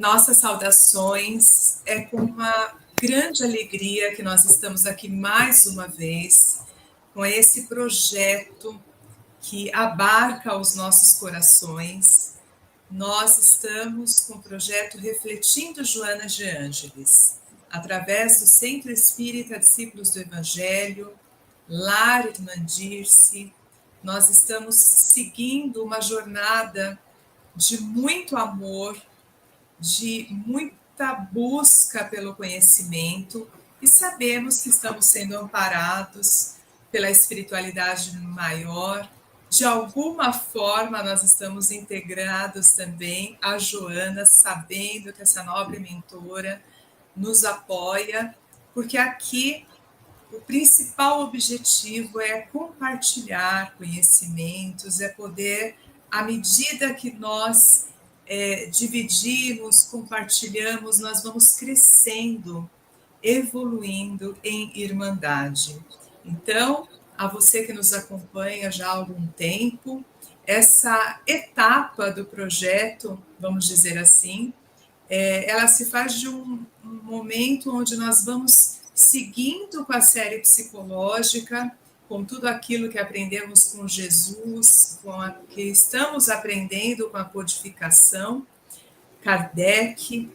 Nossas saudações. É com uma grande alegria que nós estamos aqui mais uma vez com esse projeto que abarca os nossos corações. Nós estamos com o projeto Refletindo Joana de Ângeles, através do Centro Espírita Discípulos do Evangelho, Lar Irmã Dirce. Nós estamos seguindo uma jornada de muito amor, de muita busca pelo conhecimento, e sabemos que estamos sendo amparados pela espiritualidade maior. De alguma forma, nós estamos integrados também a Joana, sabendo que essa nobre mentora nos apoia, porque aqui o principal objetivo é compartilhar conhecimentos, é poder, à medida que nós dividimos, compartilhamos, nós vamos crescendo, evoluindo em irmandade. Então, a você que nos acompanha já há algum tempo, essa etapa do projeto, vamos dizer assim, ela se faz de um momento onde nós vamos seguindo com a série psicológica, com tudo aquilo que aprendemos com Jesus, que estamos aprendendo com a codificação, Kardec,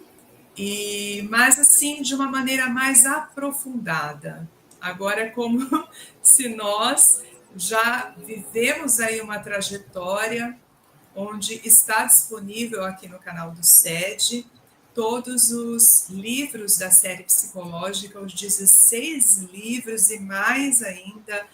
mas assim, de uma maneira mais aprofundada. Agora é como se nós já vivemos aí uma trajetória onde está disponível aqui no canal do SED todos os livros da série psicológica, os 16 livros e mais ainda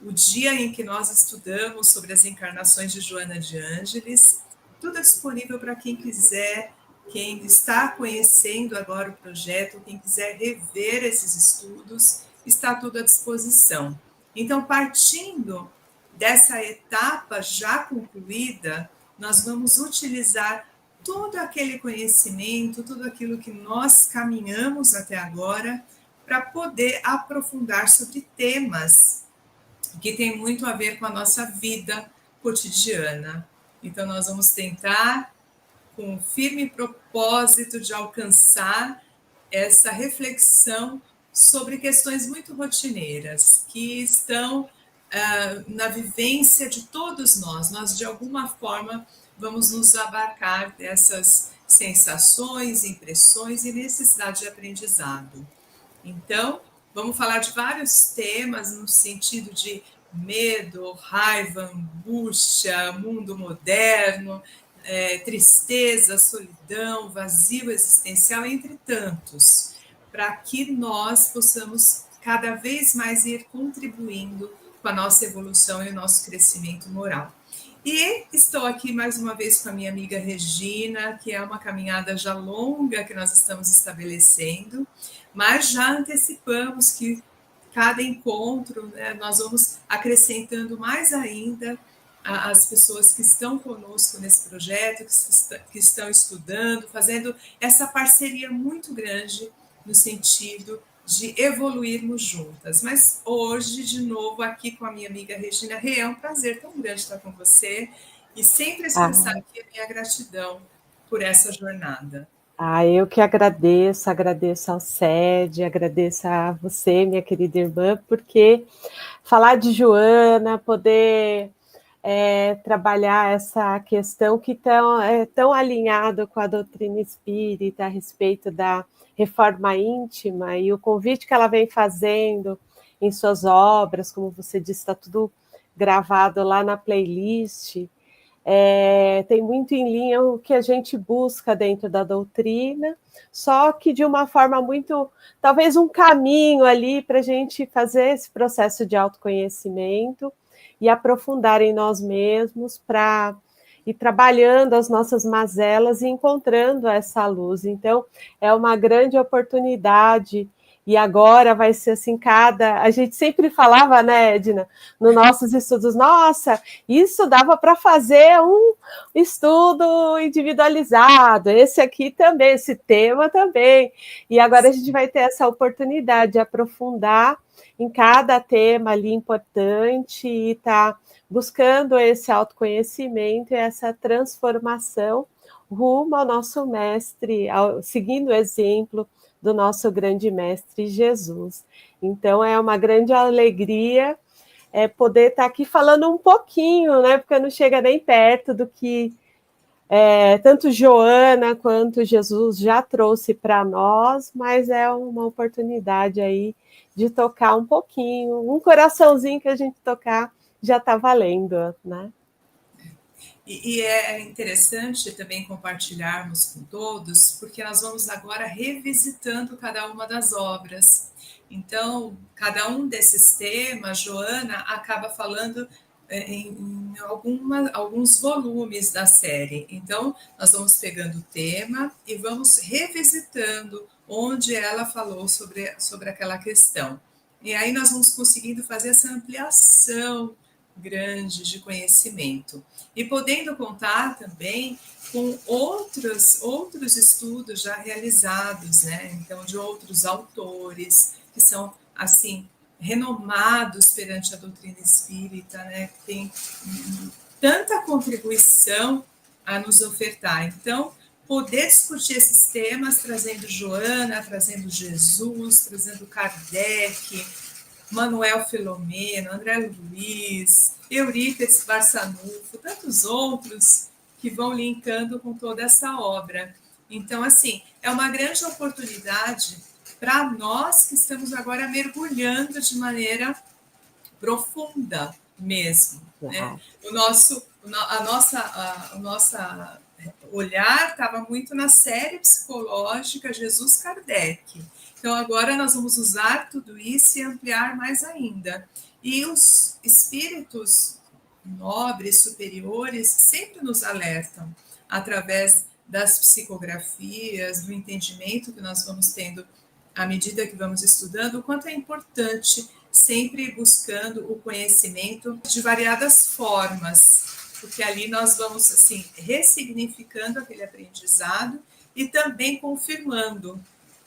o dia em que nós estudamos sobre as encarnações de Joana de Ângeles, tudo disponível para quem quiser, quem está conhecendo agora o projeto, quem quiser rever esses estudos, está tudo à disposição. Então, partindo dessa etapa já concluída, nós vamos utilizar todo aquele conhecimento, tudo aquilo que nós caminhamos até agora, para poder aprofundar sobre temas que têm muito a ver com a nossa vida cotidiana. Então, nós vamos tentar, com o firme propósito de alcançar essa reflexão sobre questões muito rotineiras, que estão na vivência de todos nós. Nós, de alguma forma, vamos nos abarcar dessas sensações, impressões e necessidade de aprendizado. Então, vamos falar de vários temas no sentido de medo, raiva, angústia, mundo moderno, tristeza, solidão, vazio existencial, entre tantos, para que nós possamos cada vez mais ir contribuindo com a nossa evolução e o nosso crescimento moral. E estou aqui mais uma vez com a minha amiga Regina, que é uma caminhada já longa que nós estamos estabelecendo, mas já antecipamos que cada encontro, né, nós vamos acrescentando mais ainda as pessoas que estão conosco nesse projeto, que estão estudando, fazendo essa parceria muito grande no sentido de evoluirmos juntas. Mas hoje, de novo, aqui com a minha amiga Regina Rê, é um prazer tão grande estar com você e sempre expressar aqui a minha gratidão por essa jornada. Eu que agradeço ao SED, agradeço a você, minha querida irmã, porque falar de Joana, poder trabalhar essa questão que é tão alinhado com a doutrina espírita a respeito da reforma íntima e o convite que ela vem fazendo em suas obras, como você disse, está tudo gravado lá na playlist. Tem muito em linha o que a gente busca dentro da doutrina, só que de uma forma muito, talvez um caminho ali para a gente fazer esse processo de autoconhecimento e aprofundar em nós mesmos para ir trabalhando as nossas mazelas e encontrando essa luz. Então, é uma grande oportunidade. E agora vai ser assim, a gente sempre falava, né, Edna, nos nossos estudos, nossa, isso dava para fazer um estudo individualizado, esse aqui também, esse tema também. E agora a gente vai ter essa oportunidade de aprofundar em cada tema ali importante e buscando esse autoconhecimento e essa transformação, rumo ao nosso mestre, seguindo o exemplo do nosso grande mestre Jesus. Então, é uma grande alegria poder estar aqui falando um pouquinho, né? Porque não chega nem perto do que tanto Joana quanto Jesus já trouxe para nós, mas é uma oportunidade aí de tocar um pouquinho, um coraçãozinho que a gente tocar já está valendo, né? E é interessante também compartilharmos com todos, porque nós vamos agora revisitando cada uma das obras. Então, cada um desses temas, Joana acaba falando em alguns volumes da série. Então, nós vamos pegando o tema e vamos revisitando onde ela falou sobre aquela questão. E aí nós vamos conseguindo fazer essa ampliação grande de conhecimento. E podendo contar também com outros estudos já realizados, né? Então, de outros autores que são, assim, renomados perante a doutrina espírita, né? Que tem tanta contribuição a nos ofertar. Então, poder discutir esses temas, trazendo Joana, trazendo Jesus, trazendo Kardec, Manuel Filomeno, André Luiz, Eurípides Barçanufo, tantos outros que vão linkando com toda essa obra. Então, assim, é uma grande oportunidade para nós que estamos agora mergulhando de maneira profunda mesmo, né? O nosso olhar estava muito na série psicológica Jesus Kardec. Então, agora nós vamos usar tudo isso e ampliar mais ainda. E os espíritos nobres, superiores, sempre nos alertam, através das psicografias, do entendimento que nós vamos tendo à medida que vamos estudando, o quanto é importante sempre buscando o conhecimento de variadas formas, porque ali nós vamos, assim, ressignificando aquele aprendizado e também confirmando.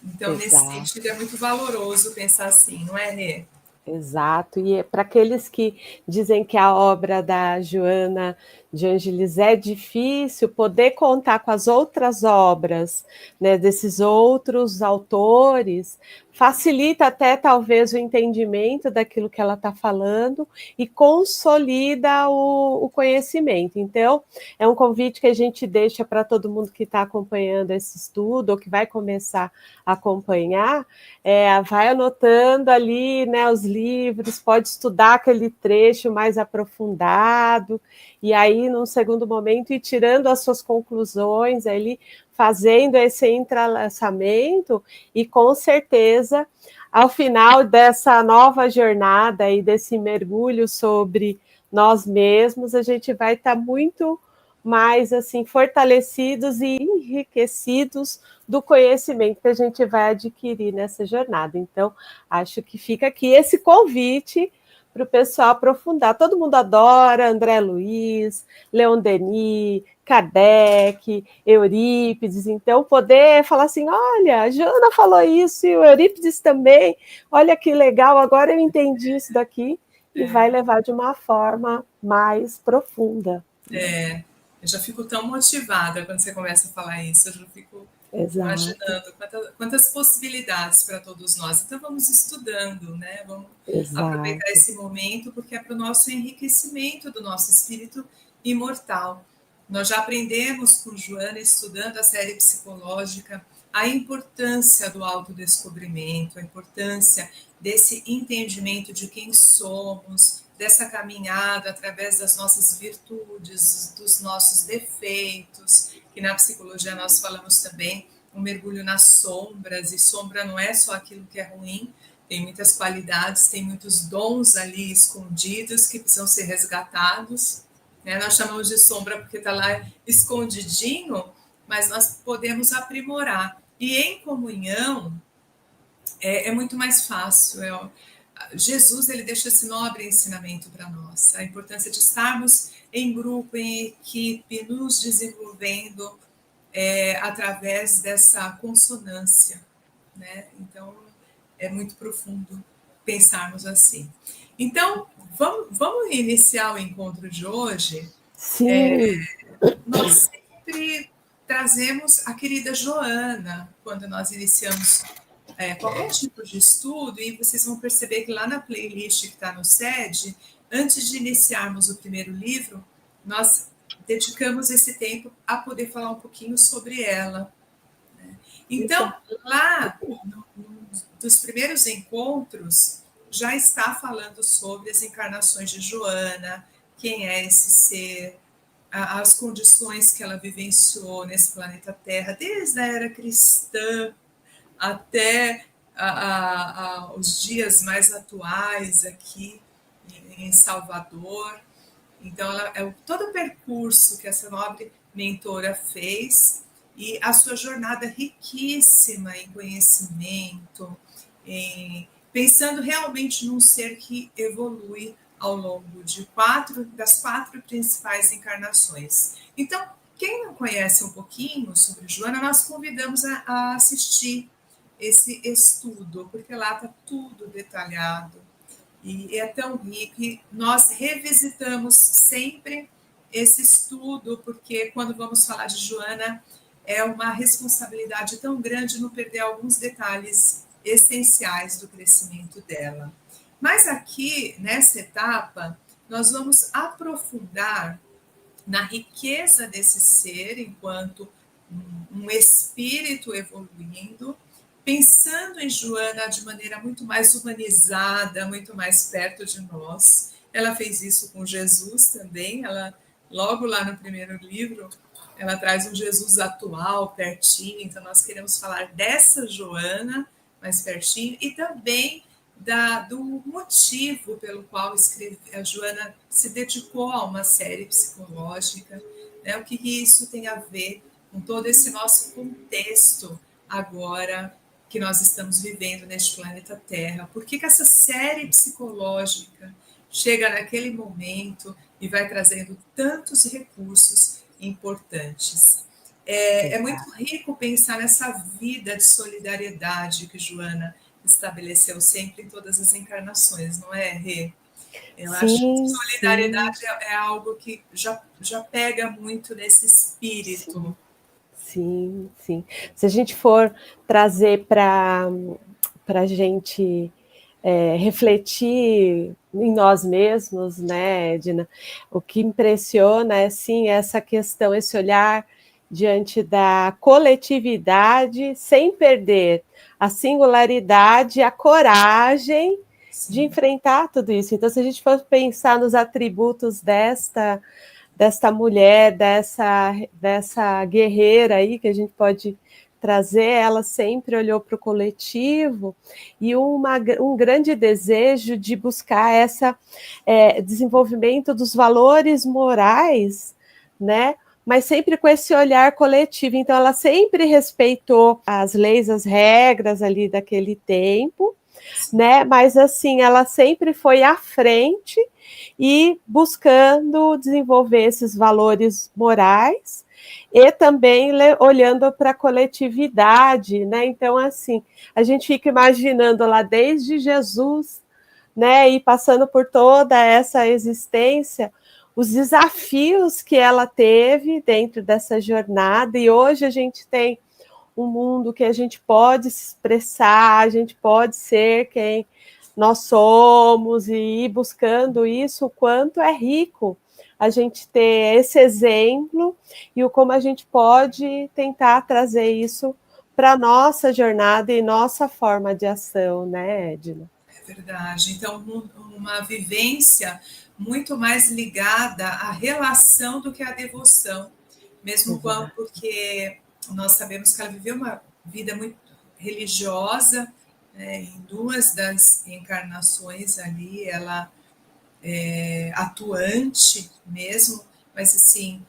Então, nesse sentido, é muito valoroso pensar assim, não é, Rê? Exato, e para aqueles que dizem que a obra da Joana de Ângeles é difícil, poder contar com as outras obras, né, desses outros autores, facilita até talvez o entendimento daquilo que ela está falando e consolida o conhecimento. Então, é um convite que a gente deixa para todo mundo que está acompanhando esse estudo ou que vai começar a acompanhar, vai anotando ali, né, os livros, pode estudar aquele trecho mais aprofundado, e aí, num segundo momento, ir tirando as suas conclusões, ali, fazendo esse entrelaçamento, e com certeza, ao final dessa nova jornada e desse mergulho sobre nós mesmos, a gente vai estar muito mais assim fortalecidos e enriquecidos do conhecimento que a gente vai adquirir nessa jornada. Então, acho que fica aqui esse convite para o pessoal aprofundar. Todo mundo adora André Luiz, Leon Denis, Kardec, Eurípides, então poder falar assim, olha, a Joana falou isso e o Eurípides também, olha que legal, agora eu entendi isso daqui, e vai levar de uma forma mais profunda. Eu já fico tão motivada quando você começa a falar isso, eu já fico imaginando quantas possibilidades para todos nós. Então vamos estudando, né? Vamos aproveitar esse momento, porque é para o nosso enriquecimento do nosso espírito imortal. Nós já aprendemos com Joana, estudando a série psicológica, a importância do autodescobrimento, a importância desse entendimento de quem somos, dessa caminhada através das nossas virtudes, dos nossos defeitos, que na psicologia nós falamos também, um mergulho nas sombras, e sombra não é só aquilo que é ruim, tem muitas qualidades, tem muitos dons ali escondidos que precisam ser resgatados, né? Nós chamamos de sombra porque está lá escondidinho, mas nós podemos aprimorar. E em comunhão é muito mais fácil. Jesus, ele deixa esse nobre ensinamento para nós, a importância de estarmos em grupo, em equipe, nos desenvolvendo através dessa consonância, né? Então, é muito profundo pensarmos assim. Então, vamos iniciar o encontro de hoje. Sim. Nós sempre trazemos a querida Joana, quando nós iniciamos qualquer tipo de estudo, e vocês vão perceber que lá na playlist que está no SED, antes de iniciarmos o primeiro livro, nós dedicamos esse tempo a poder falar um pouquinho sobre ela. Então, lá, dos primeiros encontros, já está falando sobre as encarnações de Joana, quem é esse ser, as condições que ela vivenciou nesse planeta Terra, desde a era cristã até os dias mais atuais aqui em Salvador. Então, todo o percurso que essa nobre mentora fez e a sua jornada riquíssima em conhecimento, pensando realmente num ser que evolui ao longo das quatro principais encarnações. Então, quem não conhece um pouquinho sobre Joana, nós convidamos a assistir esse estudo, porque lá está tudo detalhado e é tão rico, e nós revisitamos sempre esse estudo, porque quando vamos falar de Joana, é uma responsabilidade tão grande não perder alguns detalhes essenciais do crescimento dela. Mas aqui, nessa etapa, nós vamos aprofundar na riqueza desse ser enquanto um espírito evoluindo, pensando em Joana de maneira muito mais humanizada, muito mais perto de nós. Ela fez isso com Jesus também. Ela, logo lá no primeiro livro, ela traz um Jesus atual, pertinho. Então, nós queremos falar dessa Joana mais pertinho e também do motivo pelo qual a Joana se dedicou a uma série psicológica, né? O que isso tem a ver com todo esse nosso contexto agora que nós estamos vivendo neste planeta Terra. Por que essa série psicológica chega naquele momento e vai trazendo tantos recursos importantes? É muito rico pensar nessa vida de solidariedade que Joana estabeleceu sempre em todas as encarnações, não é, Rê? Eu acho que solidariedade é algo que já pega muito nesse espírito. Sim, sim. Se a gente for trazer para a gente refletir em nós mesmos, né, Edna? O que impressiona é sim essa questão, esse olhar diante da coletividade, sem perder a singularidade, a coragem de enfrentar tudo isso. Então, se a gente for pensar nos atributos desta mulher, dessa guerreira aí que a gente pode trazer, ela sempre olhou para o coletivo e um grande desejo de buscar esse desenvolvimento dos valores morais, né? Mas sempre com esse olhar coletivo. Então, ela sempre respeitou as leis, as regras ali daquele tempo, né? Mas assim, ela sempre foi à frente e buscando desenvolver esses valores morais e também olhando para a coletividade, né? Então, assim, a gente fica imaginando lá desde Jesus, né? E passando por toda essa existência, os desafios que ela teve dentro dessa jornada, e hoje a gente tem um mundo que a gente pode se expressar, a gente pode ser quem nós somos e ir buscando isso, o quanto é rico a gente ter esse exemplo e o como a gente pode tentar trazer isso para a nossa jornada e nossa forma de ação, né, Edna? É verdade. Então, uma vivência muito mais ligada à relação do que à devoção, mesmo quando, porque nós sabemos que ela viveu uma vida muito religiosa, né, em duas das encarnações ali, ela atuante mesmo, mas assim,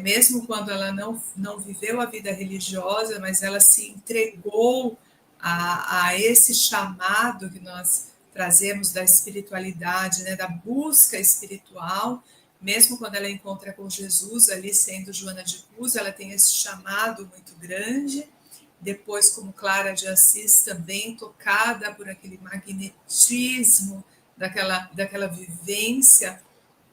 mesmo quando ela não viveu a vida religiosa, mas ela se entregou a esse chamado que nós trazemos da espiritualidade, né, da busca espiritual, mesmo quando ela encontra com Jesus ali sendo Joana de Cruz, ela tem esse chamado muito grande. Depois, como Clara de Assis, também tocada por aquele magnetismo daquela vivência,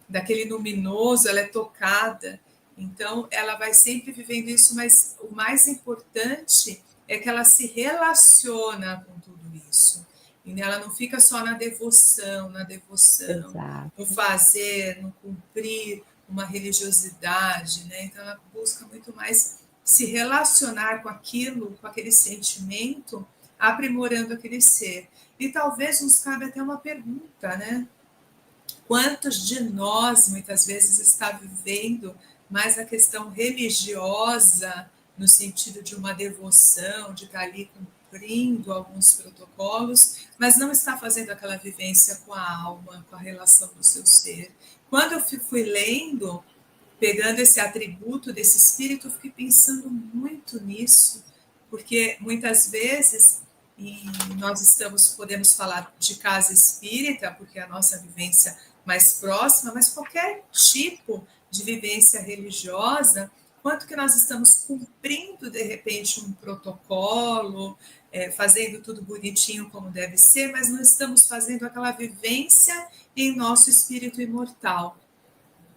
daquele luminoso, ela é tocada. Então, ela vai sempre vivendo isso, mas o mais importante é que ela se relaciona com tudo isso. E ela não fica só na devoção, Exato. no fazer, no cumprir uma religiosidade, né? Então, ela busca muito mais se relacionar com aquilo, com aquele sentimento, aprimorando aquele ser. E talvez nos cabe até uma pergunta, né? Quantos de nós, muitas vezes, está vivendo mais a questão religiosa, no sentido de uma devoção, de estar ali cumprindo alguns protocolos, mas não está fazendo aquela vivência com a alma, com a relação do seu ser. Quando eu fui lendo, pegando esse atributo desse espírito, eu fiquei pensando muito nisso, porque muitas vezes, e nós podemos falar de casa espírita, porque é a nossa vivência mais próxima, mas qualquer tipo de vivência religiosa, quanto que nós estamos cumprindo, de repente, um protocolo, fazendo tudo bonitinho como deve ser, mas não estamos fazendo aquela vivência em nosso espírito imortal.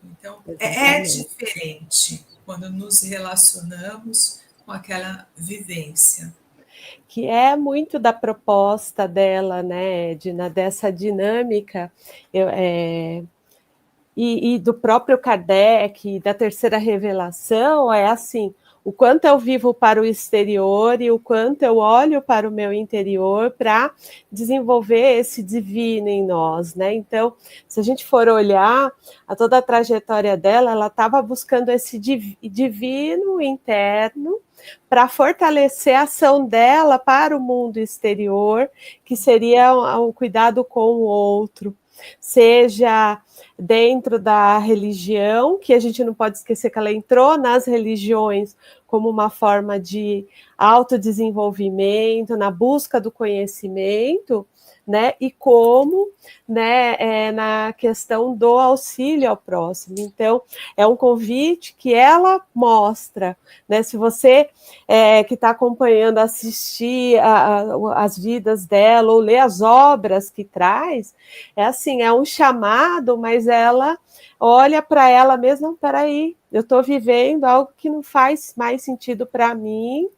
Então, é diferente quando nos relacionamos com aquela vivência. Que é muito da proposta dela, né, Edna, dessa dinâmica, e do próprio Kardec, da terceira revelação, é assim, o quanto eu vivo para o exterior e o quanto eu olho para o meu interior para desenvolver esse divino em nós, né? Então, se a gente for olhar a toda a trajetória dela, ela estava buscando esse divino interno para fortalecer a ação dela para o mundo exterior, que seria o cuidado com o outro, seja dentro da religião, que a gente não pode esquecer que ela entrou nas religiões como uma forma de autodesenvolvimento, na busca do conhecimento, né? E como, né, na questão do auxílio ao próximo. Então, é um convite que ela mostra, né? Se você que está acompanhando, assistir as vidas dela ou ler as obras que traz, é assim, é um chamado, mas ela olha para ela mesma, não, peraí, eu estou vivendo algo que não faz mais sentido para mim,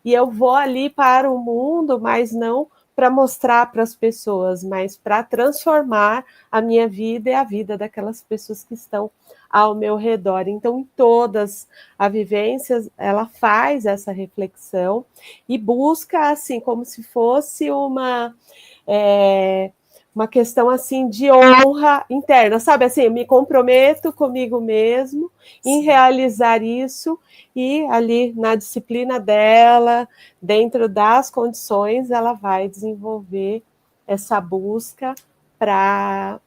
e eu vou ali para o mundo, mas não para mostrar para as pessoas, mas para transformar a minha vida e a vida daquelas pessoas que estão ao meu redor. Então, em todas as vivências, ela faz essa reflexão e busca, assim, como se fosse uma questão assim de honra interna, sabe? Assim, eu me comprometo comigo mesmo em realizar isso e ali na disciplina dela, dentro das condições, ela vai desenvolver essa busca para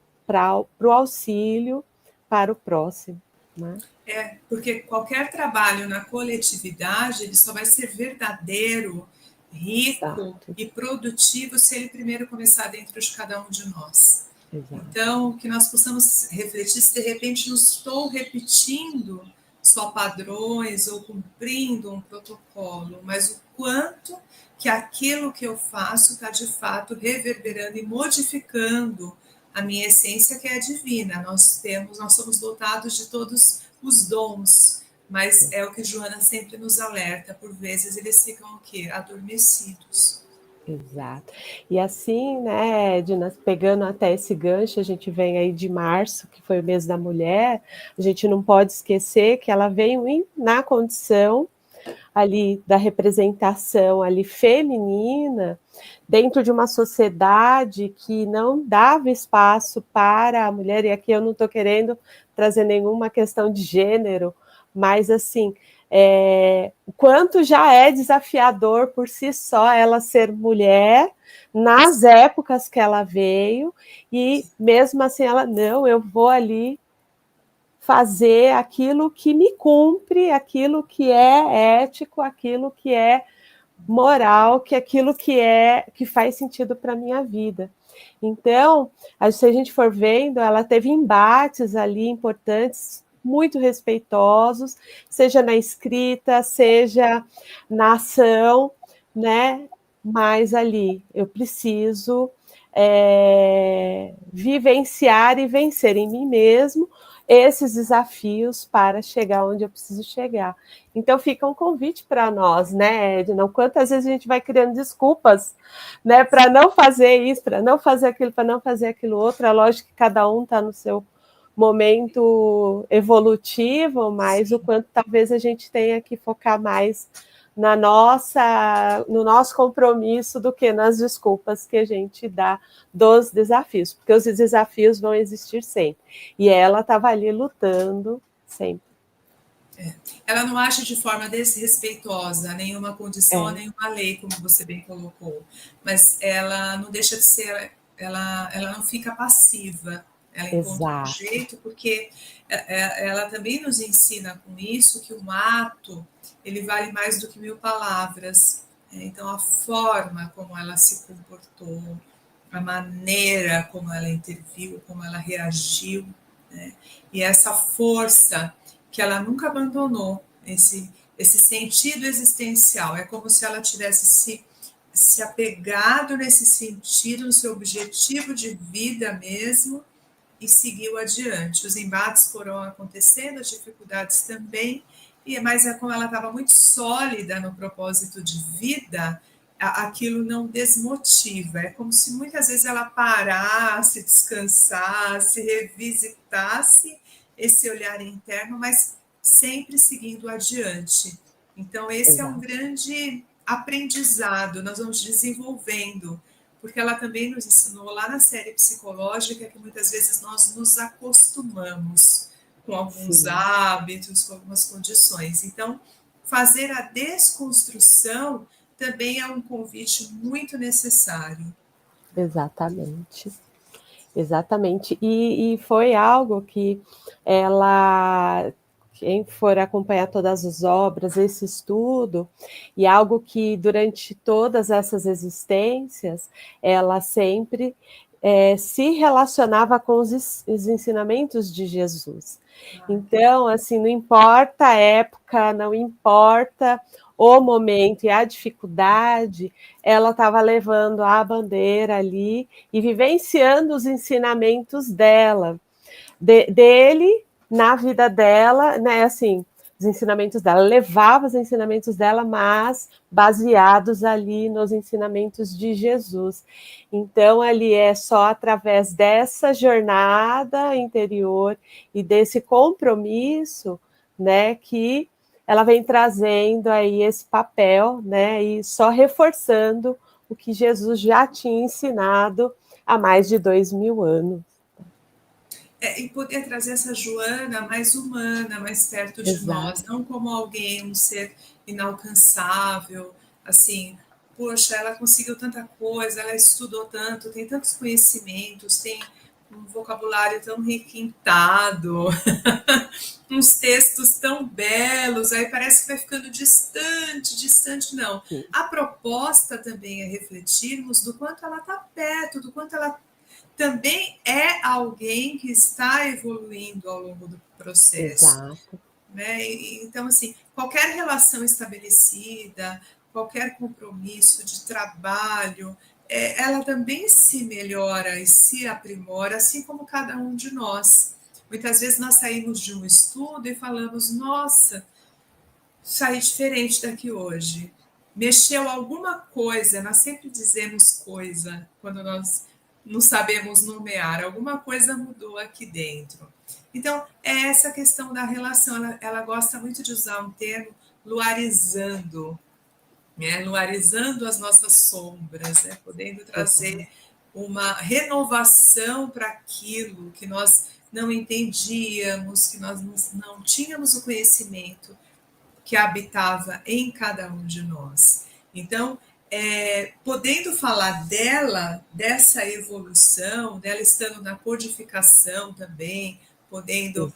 o auxílio para o próximo, né? Porque qualquer trabalho na coletividade, ele só vai ser verdadeiro, rico Exato. e produtivo se ele primeiro começar dentro de cada um de nós. Exato. Então, que nós possamos refletir se de repente não estou repetindo só padrões ou cumprindo um protocolo, mas o quanto que aquilo que eu faço está de fato reverberando e modificando a minha essência, que é divina. Nós somos dotados de todos os dons, mas é o que Joana sempre nos alerta, por vezes eles ficam o quê? Adormecidos. Exato. E assim, né, Edna, pegando até esse gancho, a gente vem aí de março, que foi o mês da mulher, a gente não pode esquecer que ela veio na condição ali da representação ali feminina, dentro de uma sociedade que não dava espaço para a mulher, e aqui eu não estou querendo trazer nenhuma questão de gênero, mas assim, o quanto já é desafiador por si só ela ser mulher nas épocas que ela veio, e mesmo assim ela, não, eu vou ali fazer aquilo que me cumpre, aquilo que é ético, aquilo que é moral, que aquilo que faz sentido para a minha vida. Então, se a gente for vendo, ela teve embates ali importantes, muito respeitosos, seja na escrita, seja na ação, né? Mas ali eu preciso vivenciar e vencer em mim mesmo, esses desafios para chegar onde eu preciso chegar. Então fica um convite para nós, né, Edna? Quantas vezes a gente vai criando desculpas, né, para não fazer isso, para não fazer aquilo, para não fazer aquilo outro. É lógico que cada um está no seu momento evolutivo, mas o quanto talvez a gente tenha que focar mais no nosso compromisso do que nas desculpas que a gente dá dos desafios, porque os desafios vão existir sempre. E ela estava ali lutando sempre. Ela não age de forma desrespeitosa a nenhuma condição, a nenhuma lei, como você bem colocou, mas ela não deixa de ser, ela não fica passiva, ela encontra um jeito, porque ela também nos ensina com isso que um ato, ele vale mais do que 1000 palavras. Então, a forma como ela se comportou, a maneira como ela interviu, como ela reagiu, né? E essa força que ela nunca abandonou, esse sentido existencial. É como se ela tivesse se apegado nesse sentido, no seu objetivo de vida mesmo, e seguiu adiante. Os embates foram acontecendo, as dificuldades também, mas como ela estava muito sólida no propósito de vida, aquilo não desmotiva. É como se muitas vezes ela parasse, descansasse, revisitasse esse olhar interno, mas sempre seguindo adiante. Então, esse é um grande aprendizado, nós vamos desenvolvendo, porque ela também nos ensinou lá na série psicológica que muitas vezes nós nos acostumamos com alguns hábitos, com algumas condições. Então, fazer a desconstrução também é um convite muito necessário. Exatamente. Exatamente. E foi algo que ela, quem for acompanhar todas as obras, esse estudo, e algo que durante todas essas existências, ela sempre se relacionava com os ensinamentos de Jesus. Então, assim, não importa a época, não importa o momento e a dificuldade, ela estava levando a bandeira ali e vivenciando os ensinamentos dele na vida dela, né? Assim, os ensinamentos dela, levava os ensinamentos dela, mas baseados ali nos ensinamentos de Jesus. Então, ali é só através dessa jornada interior e desse compromisso, né, que ela vem trazendo aí esse papel, né, e só reforçando o que Jesus já tinha ensinado há mais de 2000 anos. E poder trazer essa Joana mais humana, mais perto de nós, não como alguém, um ser inalcançável, assim, poxa, ela conseguiu tanta coisa, ela estudou tanto, tem tantos conhecimentos, tem um vocabulário tão requintado, uns textos tão belos, aí parece que vai ficando distante, não. A proposta também é refletirmos do quanto ela está perto, do quanto ela também é alguém que está evoluindo ao longo do processo. Né? Então, assim, qualquer relação estabelecida, qualquer compromisso de trabalho, ela também se melhora e se aprimora, assim como cada um de nós. Muitas vezes nós saímos de um estudo e falamos, nossa, saí diferente daqui hoje. Mexeu alguma coisa, nós sempre dizemos coisa quando nós não sabemos nomear, alguma coisa mudou aqui dentro. Então, é essa questão da relação, ela gosta muito de usar um termo luarizando, né? Luarizando as nossas sombras, né? Podendo trazer uma renovação para aquilo que nós não entendíamos, que nós não tínhamos o conhecimento que habitava em cada um de nós. Então, podendo falar dela, dessa evolução, dela estando na codificação também, podendo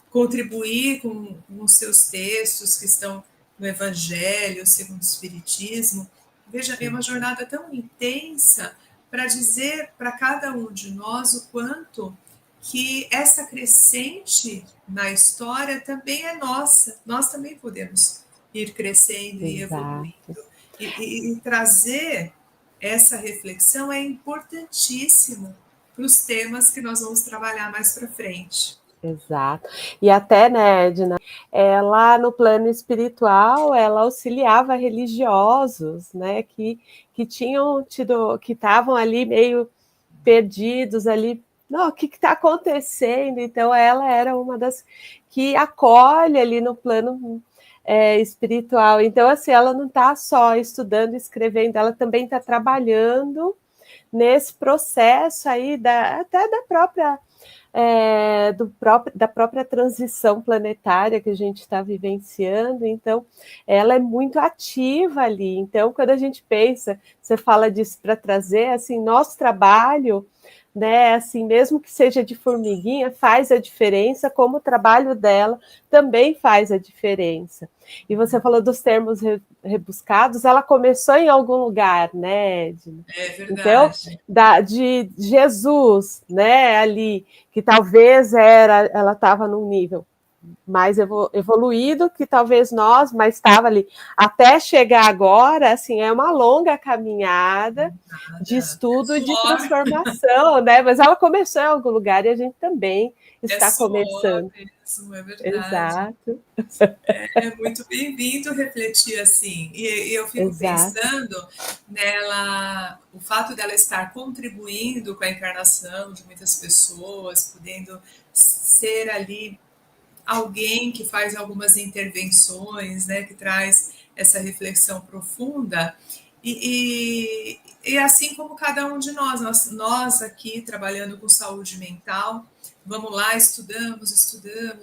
contribuir com os seus textos que estão no Evangelho, segundo o Espiritismo. Veja bem, é uma jornada tão intensa para dizer para cada um de nós o quanto que essa crescente na história também é nossa. Nós também podemos ir crescendo e evoluindo. E trazer essa reflexão é importantíssimo para os temas que nós vamos trabalhar mais para frente. Exato. E até, né, Edna, ela no plano espiritual, ela auxiliava religiosos, né, que tinham tido, que estavam ali meio perdidos ali. Não, o que está acontecendo? Então, ela era uma das que acolhe ali no plano espiritual. Então, assim, ela não está só estudando, escrevendo, ela também está trabalhando nesse processo aí até da própria da própria transição planetária que a gente está vivenciando. Então, ela é muito ativa ali. Então, quando a gente pensa, você fala disso para trazer, assim, nosso trabalho, né, assim, mesmo que seja de formiguinha, faz a diferença, como o trabalho dela também faz a diferença. E você falou dos termos rebuscados, ela começou em algum lugar, né, Edna? É Então, verdade. de Jesus, né, ali, que talvez ela estava num nível mais evoluído que talvez nós, mas estava ali. Até chegar agora, assim, é uma longa caminhada de Nada. É estudo e de suor, transformação, né? Mas ela começou em algum lugar e a gente também é está suor começando. mesmo, é verdade. Exato, É muito bem-vindo refletir assim. E eu fico exato, pensando nela, o fato dela estar contribuindo com a encarnação de muitas pessoas, podendo ser ali alguém que faz algumas intervenções, né, que traz essa reflexão profunda. E assim como cada um de nós aqui trabalhando com saúde mental, vamos lá, estudamos,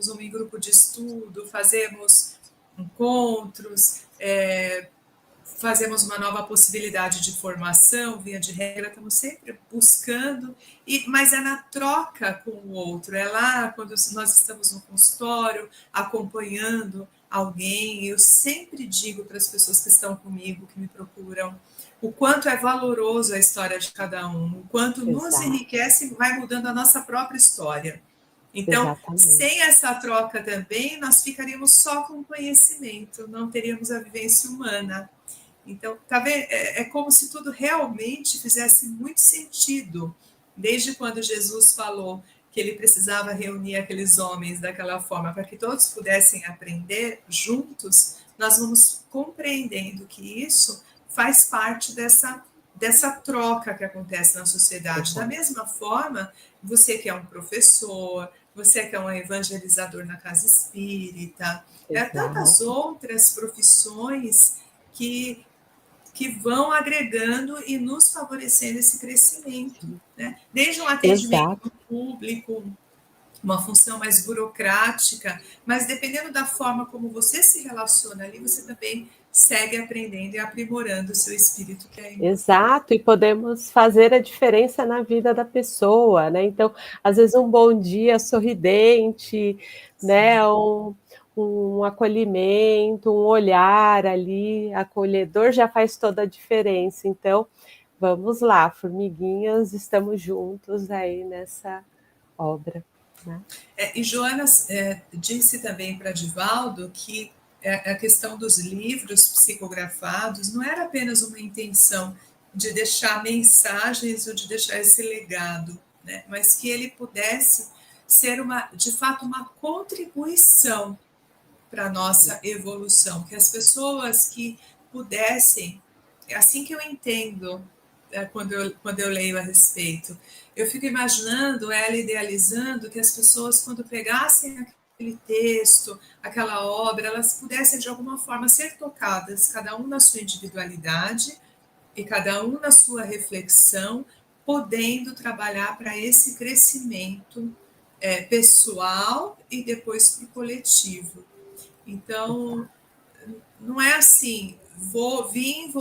vamos em grupo de estudo, fazemos encontros, fazemos uma nova possibilidade de formação, via de regra, estamos sempre buscando, mas é na troca com o outro, é lá quando nós estamos no consultório, acompanhando alguém, eu sempre digo para as pessoas que estão comigo, que me procuram, o quanto é valoroso a história de cada um, o quanto nos exato, enriquece e vai mudando a nossa própria história. Então, exatamente, sem essa troca também, nós ficaríamos só com conhecimento, não teríamos a vivência humana. Então, tá vendo? É como se tudo realmente fizesse muito sentido. Desde quando Jesus falou que ele precisava reunir aqueles homens daquela forma para que todos pudessem aprender juntos, nós vamos compreendendo que isso faz parte dessa troca que acontece na sociedade. Da exato, mesma forma, você que é um professor, você que é um evangelizador na casa espírita, tantas exato, outras profissões que vão agregando e nos favorecendo esse crescimento. Né? Desde um atendimento exato. público, uma função mais burocrática, mas dependendo da forma como você se relaciona ali, você também segue aprendendo e aprimorando o seu espírito, que é importante. Exato, e podemos fazer a diferença na vida da pessoa, né? Então, às vezes um bom dia sorridente, né? Um acolhimento, um olhar ali acolhedor já faz toda a diferença. Então, vamos lá, formiguinhas, estamos juntos aí nessa obra, né? E Joana disse também para Divaldo que a questão dos livros psicografados não era apenas uma intenção de deixar mensagens ou de deixar esse legado, né? Mas que ele pudesse ser de fato uma contribuição para a nossa evolução, que as pessoas que pudessem, é assim que eu entendo quando eu leio a respeito, eu fico imaginando ela idealizando que as pessoas, quando pegassem aquele texto, aquela obra, elas pudessem de alguma forma ser tocadas, cada um na sua individualidade e cada um na sua reflexão, podendo trabalhar para esse crescimento pessoal e depois para o coletivo. Então, não é assim, vou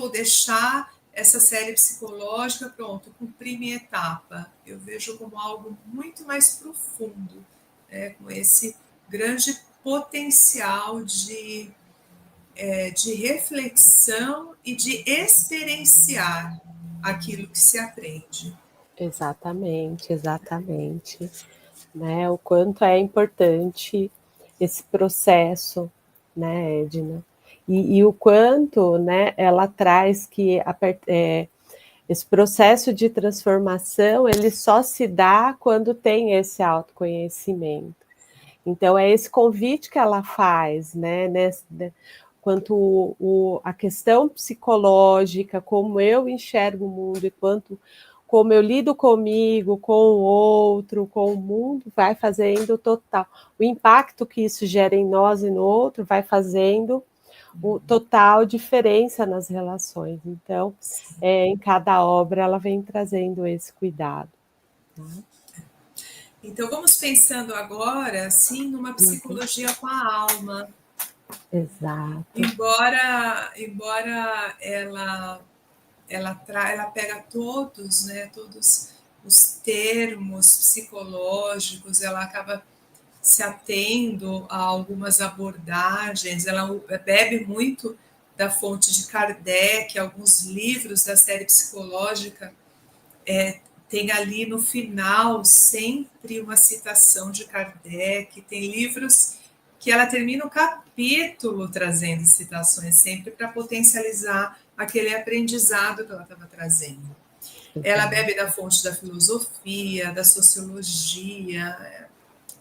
deixar essa série psicológica, pronto, cumpri minha etapa. Eu vejo como algo muito mais profundo, com esse grande potencial de reflexão e de experienciar aquilo que se aprende. Exatamente, exatamente. Né? O quanto é importante esse processo, né, Edna? E o quanto, né, ela traz que esse processo de transformação ele só se dá quando tem esse autoconhecimento. Então, é esse convite que ela faz, né? Quanto a questão psicológica, como eu enxergo o mundo e quanto como eu lido comigo, com o outro, com o mundo, vai fazendo total. O impacto que isso gera em nós e no outro vai fazendo o total diferença nas relações. Então, em cada obra, ela vem trazendo esse cuidado. Então, vamos pensando agora, assim, numa psicologia com a alma. Exato. Embora ela pega todos, né, todos os termos psicológicos, ela acaba se atendo a algumas abordagens, ela bebe muito da fonte de Kardec, alguns livros da série psicológica, tem ali no final sempre uma citação de Kardec, tem livros que ela termina o capítulo trazendo citações, sempre para potencializar aquele aprendizado que ela estava trazendo. Ela bebe da fonte da filosofia, da sociologia.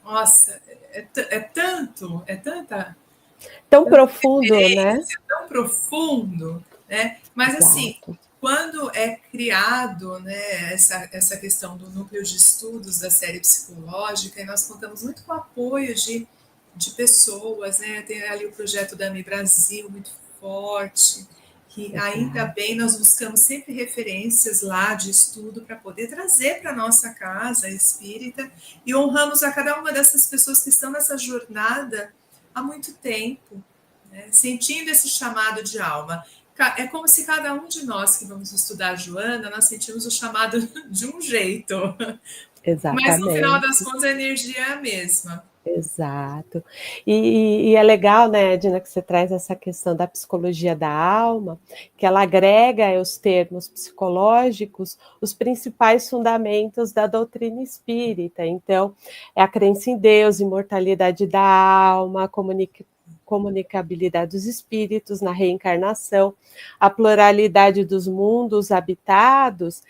Nossa, é tanta. Tão profundo, né? Tão profundo, né? Mas Exato. Assim, quando é criado, né, essa questão do núcleo de estudos da série psicológica, e nós contamos muito com o apoio de pessoas, né? Tem ali o projeto da AMI Brasil muito forte, que ainda bem nós buscamos sempre referências lá de estudo para poder trazer para a nossa casa espírita e honramos a cada uma dessas pessoas que estão nessa jornada há muito tempo, né? Sentindo esse chamado de alma. É como se cada um de nós que vamos estudar a Joana, nós sentimos o chamado de um jeito. Exatamente. Mas no final das contas a energia é a mesma. Exato. E é legal, né, Edna, que você traz essa questão da psicologia da alma, que ela agrega aos termos psicológicos os principais fundamentos da doutrina espírita. Então, é a crença em Deus, imortalidade da alma, comunicabilidade dos espíritos na reencarnação, a pluralidade dos mundos habitados,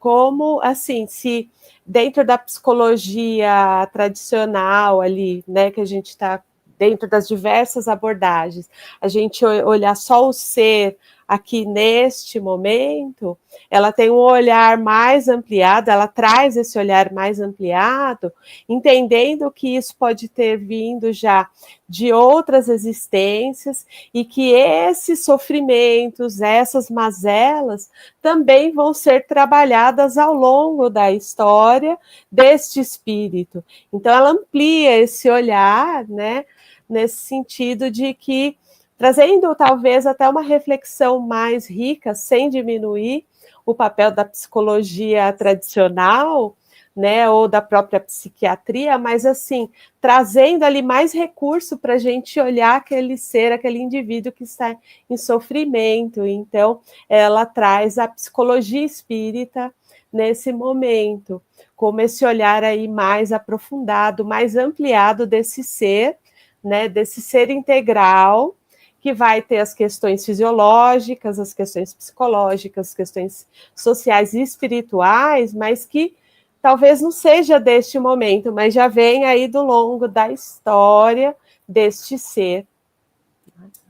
como, assim, se dentro da psicologia tradicional ali, né, que a gente está dentro das diversas abordagens, a gente olhar só o ser aqui neste momento, ela tem um olhar mais ampliado, ela traz esse olhar mais ampliado, entendendo que isso pode ter vindo já de outras existências e que esses sofrimentos, essas mazelas, também vão ser trabalhadas ao longo da história deste espírito. Então, ela amplia esse olhar, né, nesse sentido de que, trazendo talvez até uma reflexão mais rica, sem diminuir o papel da psicologia tradicional, né, ou da própria psiquiatria, mas assim, trazendo ali mais recurso para a gente olhar aquele ser, aquele indivíduo que está em sofrimento. Então, ela traz a psicologia espírita nesse momento, como esse olhar aí mais aprofundado, mais ampliado desse ser, né, desse ser integral, que vai ter as questões fisiológicas, as questões psicológicas, as questões sociais e espirituais, mas que talvez não seja deste momento, mas já vem aí do longo da história deste ser.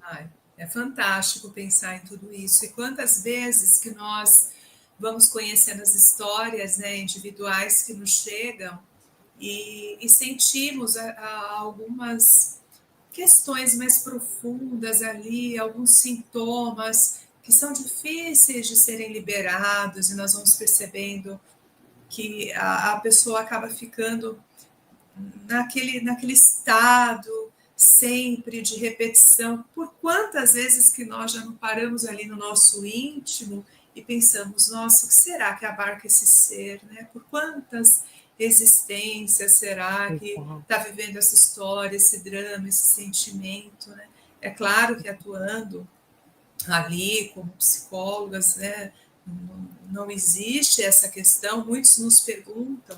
Ai, é fantástico pensar em tudo isso. E quantas vezes que nós vamos conhecendo as histórias, né, individuais que nos chegam e sentimos algumas questões mais profundas ali, alguns sintomas que são difíceis de serem liberados, e nós vamos percebendo que a pessoa acaba ficando naquele estado sempre de repetição. Por quantas vezes que nós já não paramos ali no nosso íntimo e pensamos, nossa, o que será que abarca esse ser, né? Por quantas existências será que está vivendo essa história, esse drama, esse sentimento, né? É claro que atuando ali como psicólogas, né, não existe essa questão. Muitos nos perguntam,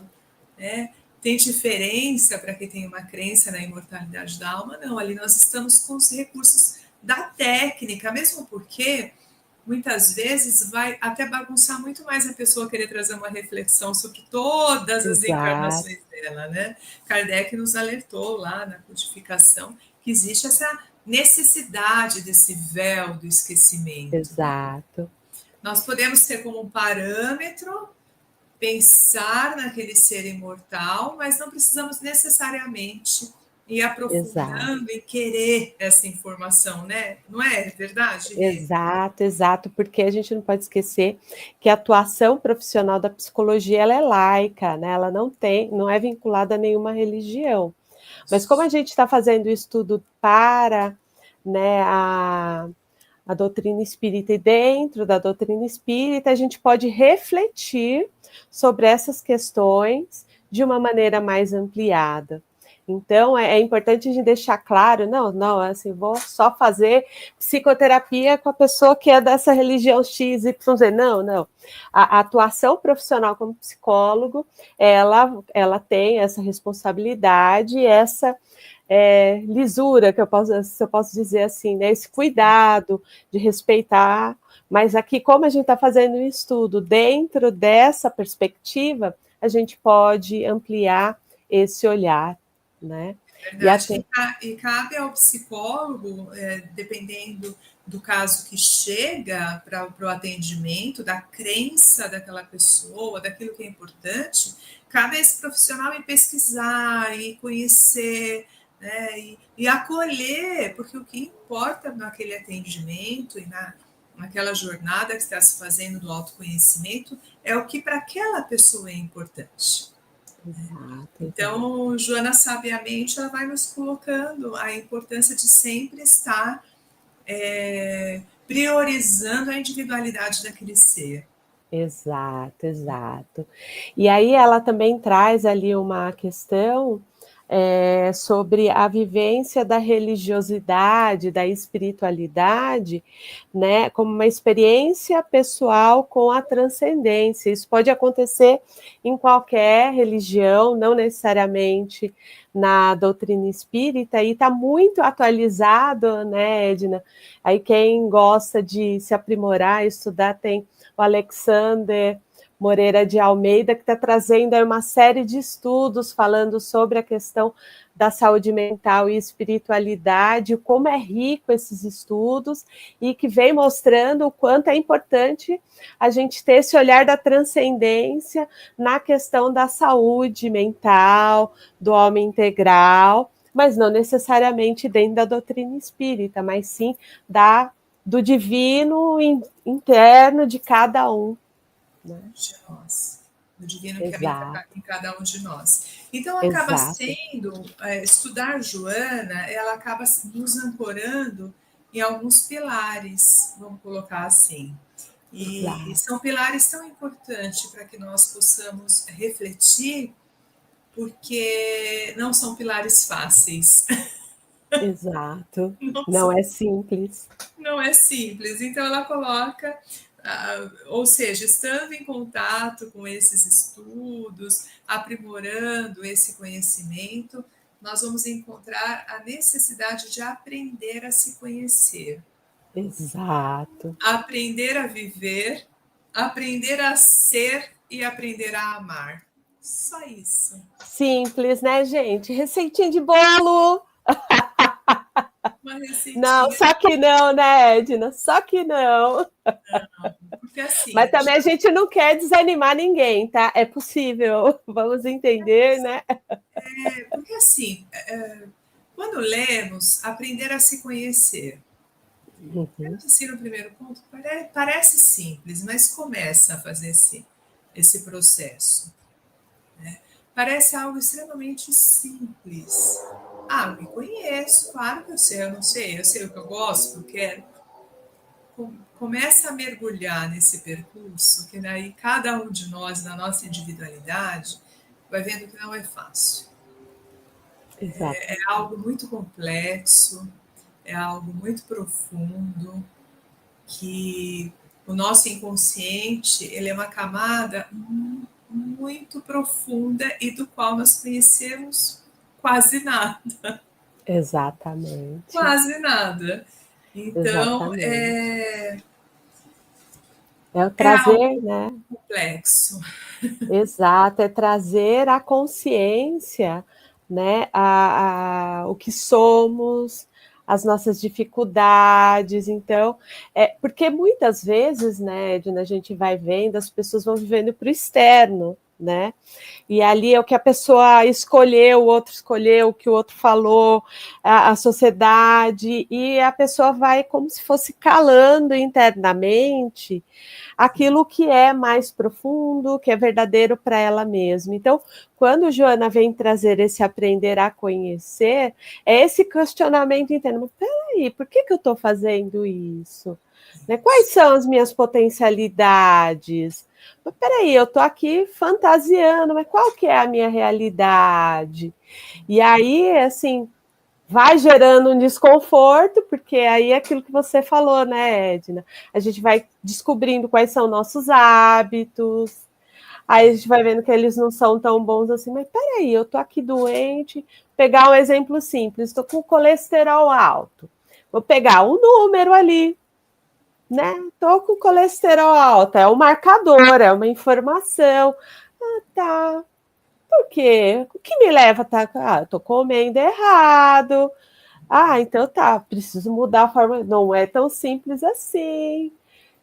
né, tem diferença para quem tem uma crença na imortalidade da alma? Não, ali nós estamos com os recursos da técnica, mesmo porque muitas vezes vai até bagunçar muito mais a pessoa querer trazer uma reflexão sobre todas as Exato, encarnações dela, né? Kardec nos alertou lá na codificação que existe essa necessidade desse véu do esquecimento, né? exato, Nós podemos ter como um parâmetro pensar naquele ser imortal, mas não precisamos necessariamente ir exato. aprofundando e querer essa informação, né? Não é verdade, Rê? Exato, exato, porque a gente não pode esquecer que a atuação profissional da psicologia ela é laica, né? Ela não é vinculada a nenhuma religião. Mas como a gente está fazendo o estudo para, né, a doutrina espírita e dentro da doutrina espírita, a gente pode refletir sobre essas questões de uma maneira mais ampliada. Então, é importante a gente deixar claro, não, assim, vou só fazer psicoterapia com a pessoa que é dessa religião X, Y, não. A atuação profissional como psicólogo, ela tem essa responsabilidade, essa lisura, se eu posso dizer assim, né? Esse cuidado de respeitar, mas aqui, como a gente está fazendo um estudo dentro dessa perspectiva, a gente pode ampliar esse olhar, né? E Verdade. até E cabe ao psicólogo, dependendo do caso que chega para o atendimento, da crença daquela pessoa, daquilo que é importante, cabe a esse profissional ir pesquisar, e conhecer, né, e acolher, porque o que importa naquele atendimento e naquela jornada que está se fazendo do autoconhecimento é o que para aquela pessoa é importante. exato, exato. Então, Joana, sabiamente, ela vai nos colocando a importância de sempre estar priorizando a individualidade daquele ser. Exato, exato. E aí ela também traz ali uma questão sobre a vivência da religiosidade, da espiritualidade, né, como uma experiência pessoal com a transcendência. Isso pode acontecer em qualquer religião, não necessariamente na doutrina espírita, e está muito atualizado, né, Edna? Aí quem gosta de se aprimorar, estudar, tem o Alexander Moreira de Almeida, que está trazendo aí uma série de estudos falando sobre a questão da saúde mental e espiritualidade, como é rico esses estudos, e que vem mostrando o quanto é importante a gente ter esse olhar da transcendência na questão da saúde mental, do homem integral, mas não necessariamente dentro da doutrina espírita, mas sim do divino interno de cada um. Né? De nós, do divino que habita Exato, em cada um de nós. Então, acaba exato, sendo, estudar Joana, ela acaba nos ancorando em alguns pilares, vamos colocar assim. E exato, são pilares tão importantes para que nós possamos refletir, porque não são pilares fáceis. exato. Não Não são. é simples. Não é simples. Então, ela coloca, ou seja, estando em contato com esses estudos, aprimorando esse conhecimento, nós vamos encontrar a necessidade de aprender a se conhecer, Exato. aprender a viver, aprender a ser e aprender a amar. Só isso. Simples, né, gente? Receitinha de bolo. Uma Não, receitinha. só que não, né, Edna? Só que não. Porque assim, Mas também a gente não quer desanimar ninguém, tá? É possível. Vamos entender, né? porque assim, quando lemos, aprender a se conhecer. Uhum. Assim, no primeiro ponto, parece simples, mas começa a fazer esse processo. Parece algo extremamente simples. Ah, me conheço, claro que eu sei o que eu gosto, o que eu quero. Começa a mergulhar nesse percurso, que daí cada um de nós, na nossa individualidade, vai vendo que não é fácil. É Exatamente. algo muito complexo, é algo muito profundo, que o nosso inconsciente ele é uma camada muito profunda e do qual nós conhecemos quase nada, Exatamente. quase nada. Então, Exatamente. É o É trazer, algo né? complexo. Exato, é trazer a consciência, né, o que somos, as nossas dificuldades. Então, porque muitas vezes, né, Edna, a gente vai vendo, as pessoas vão vivendo para o externo, né? E ali é o que a pessoa escolheu, o outro escolheu, o que o outro falou, a sociedade, e a pessoa vai como se fosse calando internamente aquilo que é mais profundo, que é verdadeiro para ela mesma. Então, quando Joana vem trazer esse aprender a conhecer, é esse questionamento interno. Mas peraí, por que eu estou fazendo isso? Né? Quais são as minhas potencialidades? Mas peraí, eu estou aqui fantasiando, mas qual que é a minha realidade? E aí, assim, vai gerando um desconforto, porque aí é aquilo que você falou, né, Edna? A gente vai descobrindo quais são nossos hábitos, aí a gente vai vendo que eles não são tão bons assim, mas peraí, eu tô aqui doente. Pegar um exemplo simples, estou com colesterol alto. Vou pegar um número ali, né? Tô com colesterol alto, é um marcador, é uma informação. Ah, tá. Por quê? O que me leva a estar. Ah, eu tô comendo errado. Ah, então tá, preciso mudar a forma. Não é tão simples assim.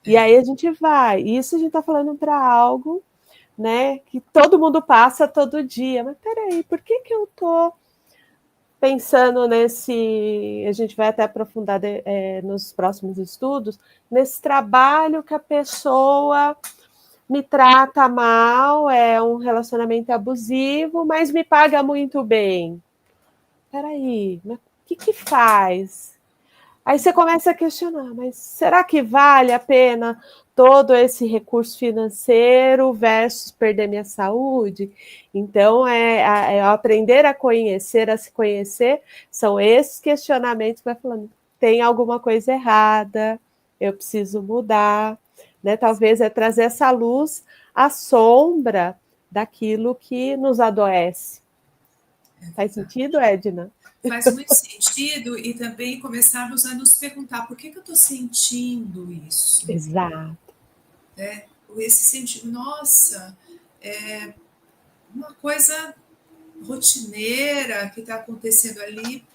E aí a gente vai. Isso a gente está falando para algo, né, que todo mundo passa todo dia. Mas peraí, por que eu estou pensando nesse. A gente vai até aprofundar nos próximos estudos, nesse trabalho que a pessoa me trata mal, é um relacionamento abusivo, mas me paga muito bem. Peraí, mas o que faz? Aí você começa a questionar, mas será que vale a pena todo esse recurso financeiro versus perder minha saúde? Então, aprender a conhecer, a se conhecer, são esses questionamentos que vai falando, tem alguma coisa errada, eu preciso mudar, né? Talvez é trazer essa luz à sombra daquilo que nos adoece. Faz sentido, Edna? Faz muito sentido e também começarmos a nos perguntar por que eu estou sentindo isso? Exato. Esse sentido, nossa, uma coisa rotineira que está acontecendo ali,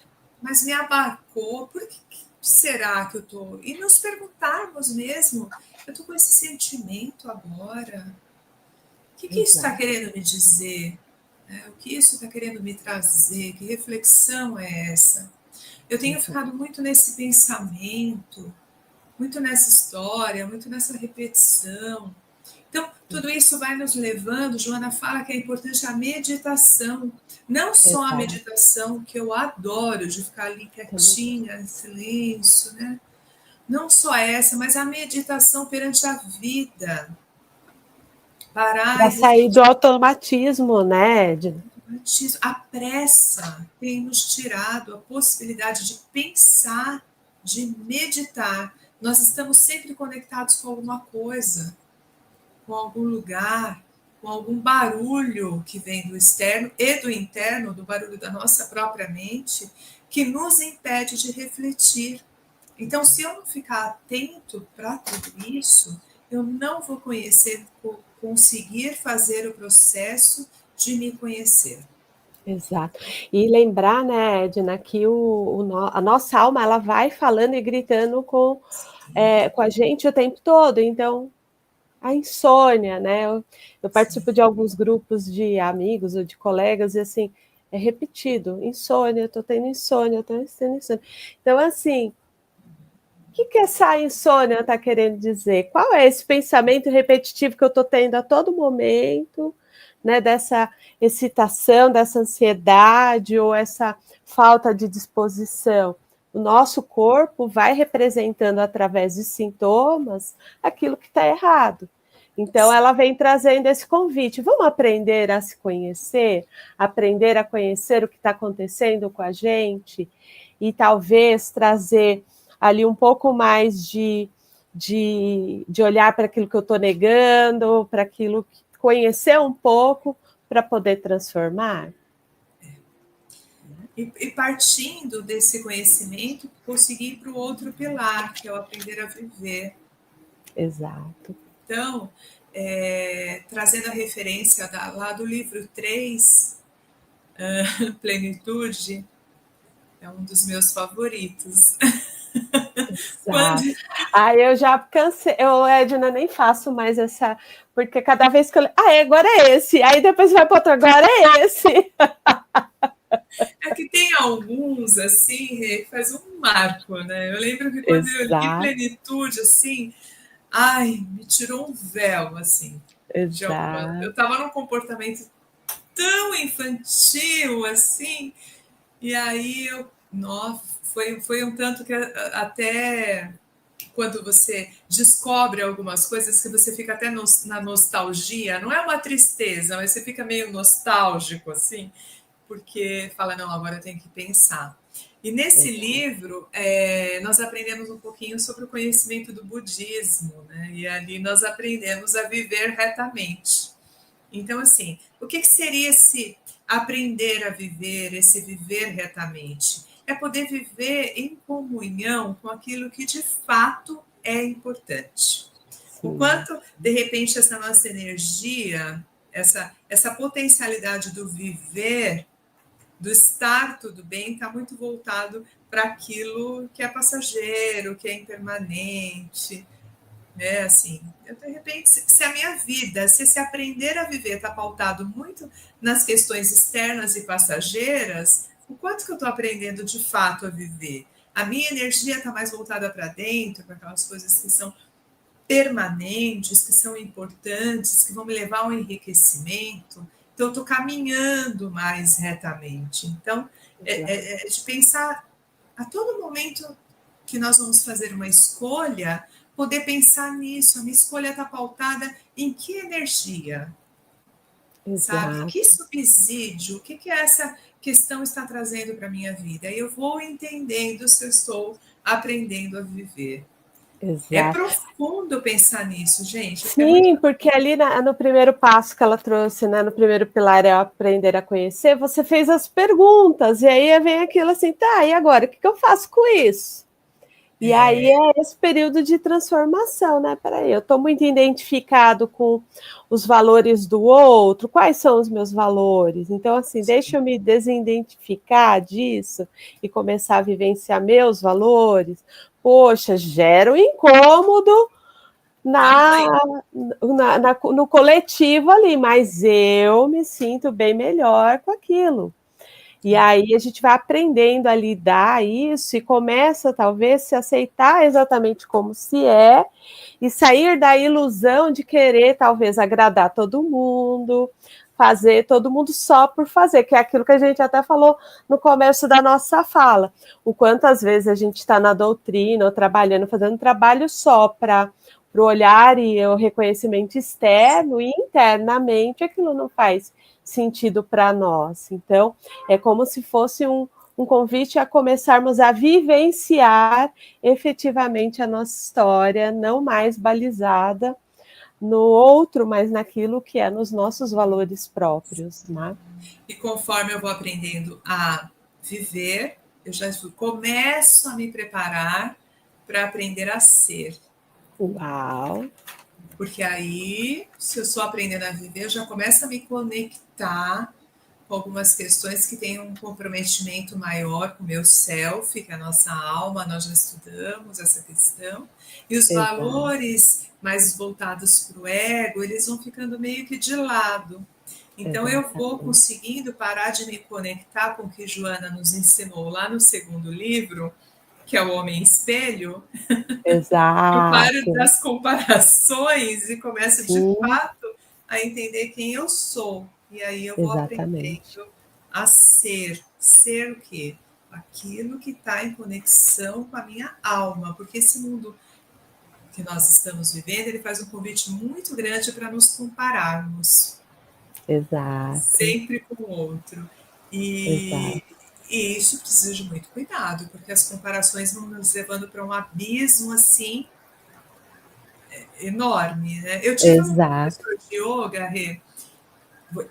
mas me abarcou. Por que será que eu estou? E nos perguntarmos mesmo, eu estou com esse sentimento agora. O que isso está Exato. querendo me dizer? O que isso está querendo me trazer? Que reflexão é essa? Eu tenho Exato. ficado muito nesse pensamento, muito nessa história, muito nessa repetição. Então, tudo isso vai nos levando. Joana fala que é importante a meditação, não só a Exato. meditação, que eu adoro, de ficar ali quietinha, em silêncio, né? Não só essa, mas a meditação perante a vida. Parar Para e sair do refletir. automatismo, né, Edna? A pressa tem nos tirado a possibilidade de pensar, de meditar. Nós estamos sempre conectados com alguma coisa, com algum lugar, com algum barulho que vem do externo e do interno, do barulho da nossa própria mente, que nos impede de refletir. Então, se eu não ficar atento para tudo isso, eu não vou conseguir fazer o processo de me conhecer. Exato. E lembrar, né, Edna, que a nossa alma ela vai falando e gritando com a gente o tempo todo. Então, a insônia, né? Eu participo de alguns grupos de amigos ou de colegas e assim, é repetido, insônia, eu tô tendo insônia, eu tô tendo insônia. Então, assim, o que essa insônia está querendo dizer? Qual é esse pensamento repetitivo que eu estou tendo a todo momento, né? Dessa excitação, dessa ansiedade ou essa falta de disposição? O nosso corpo vai representando através de sintomas aquilo que está errado. Então, ela vem trazendo esse convite. Vamos aprender a se conhecer, aprender a conhecer o que está acontecendo com a gente e talvez trazer ali um pouco mais de olhar para aquilo que eu estou negando, para aquilo que conhecer um pouco para poder transformar. E partindo desse conhecimento, conseguir ir para o outro pilar, que é o aprender a viver. Exato. Então, trazendo a referência lá do livro 3, Plenitude, é um dos meus favoritos. Exato. Aí eu já cansei, eu, Edna, nem faço mais essa, porque cada vez que eu. Agora é esse. Aí depois vai para outro, agora é esse. É que tem alguns, assim, faz um marco, né? Eu lembro que quando eu li Exato. Plenitude, assim, ai, me tirou um véu, assim. Eu Exato. estava num comportamento tão infantil, assim, e aí nossa, foi um tanto que até quando você descobre algumas coisas que você fica até na nostalgia, não é uma tristeza, mas você fica meio nostálgico, assim, porque fala, não, agora eu tenho que pensar. E nesse livro, nós aprendemos um pouquinho sobre o conhecimento do budismo, né? E ali nós aprendemos a viver retamente. Então, assim, o que seria esse aprender a viver, esse viver retamente? É poder viver em comunhão com aquilo que de fato é importante. O Sim. quanto, de repente, essa nossa energia, essa potencialidade do viver, do estar tudo bem, está muito voltado para aquilo que é passageiro, que é impermanente, né? Assim, eu, de repente, se a minha vida, se esse aprender a viver está pautado muito nas questões externas e passageiras, o quanto que eu estou aprendendo de fato a viver? A minha energia está mais voltada para dentro, para aquelas coisas que são permanentes, que são importantes, que vão me levar ao enriquecimento. Então, eu estou caminhando mais retamente. Então, é de pensar a todo momento que nós vamos fazer uma escolha, poder pensar nisso. A minha escolha está pautada em que energia, sabe? Exato. Que subsídio, o que essa questão está trazendo para a minha vida? E eu vou entendendo se eu estou aprendendo a viver. É Exato. profundo pensar nisso, gente. É muito. Sim, porque ali no primeiro passo que ela trouxe, né, no primeiro pilar é aprender a conhecer, você fez as perguntas, e aí vem aquilo assim, tá, e agora, o que eu faço com isso? E aí é esse período de transformação, né? Peraí, eu estou muito identificado com os valores do outro, quais são os meus valores? Então, assim, deixa eu me desidentificar disso e começar a vivenciar meus valores. Poxa, gera um incômodo no coletivo ali, mas eu me sinto bem melhor com aquilo. E aí a gente vai aprendendo a lidar isso e começa talvez se aceitar exatamente como se é e sair da ilusão de querer talvez agradar todo mundo, fazer todo mundo só por fazer, que é aquilo que a gente até falou no começo da nossa fala. O quantas vezes a gente está na doutrina ou trabalhando, fazendo trabalho só para o olhar e o reconhecimento externo e internamente aquilo não faz sentido para nós. Então, é como se fosse um convite a começarmos a vivenciar efetivamente a nossa história, não mais balizada no outro, mas naquilo que é nos nossos valores próprios, né? E conforme eu vou aprendendo a viver, eu já começo a me preparar para aprender a ser. Uau! Porque aí, se eu estou aprendendo a viver, eu já começo a me conectar com algumas questões que têm um comprometimento maior com o meu self, que é a nossa alma, nós já estudamos essa questão, e os Exato. valores mais voltados para o ego, eles vão ficando meio que de lado. Então eu vou Exatamente. conseguindo parar de me conectar com o que Joana nos ensinou lá no segundo livro, que é o Homem Espelho. Eu paro Exato. das comparações e começo de Sim, fato a entender quem eu sou. E aí eu vou exatamente. aprendendo a ser. Ser o quê? Aquilo que está em conexão com a minha alma. Porque esse mundo que nós estamos vivendo, ele faz um convite muito grande para nos compararmos. Exato. Sempre com o outro. E, Exato. e isso precisa de muito cuidado, porque as comparações vão nos levando para um abismo assim enorme, né? Eu tive um Exato. professor de yoga, Rê,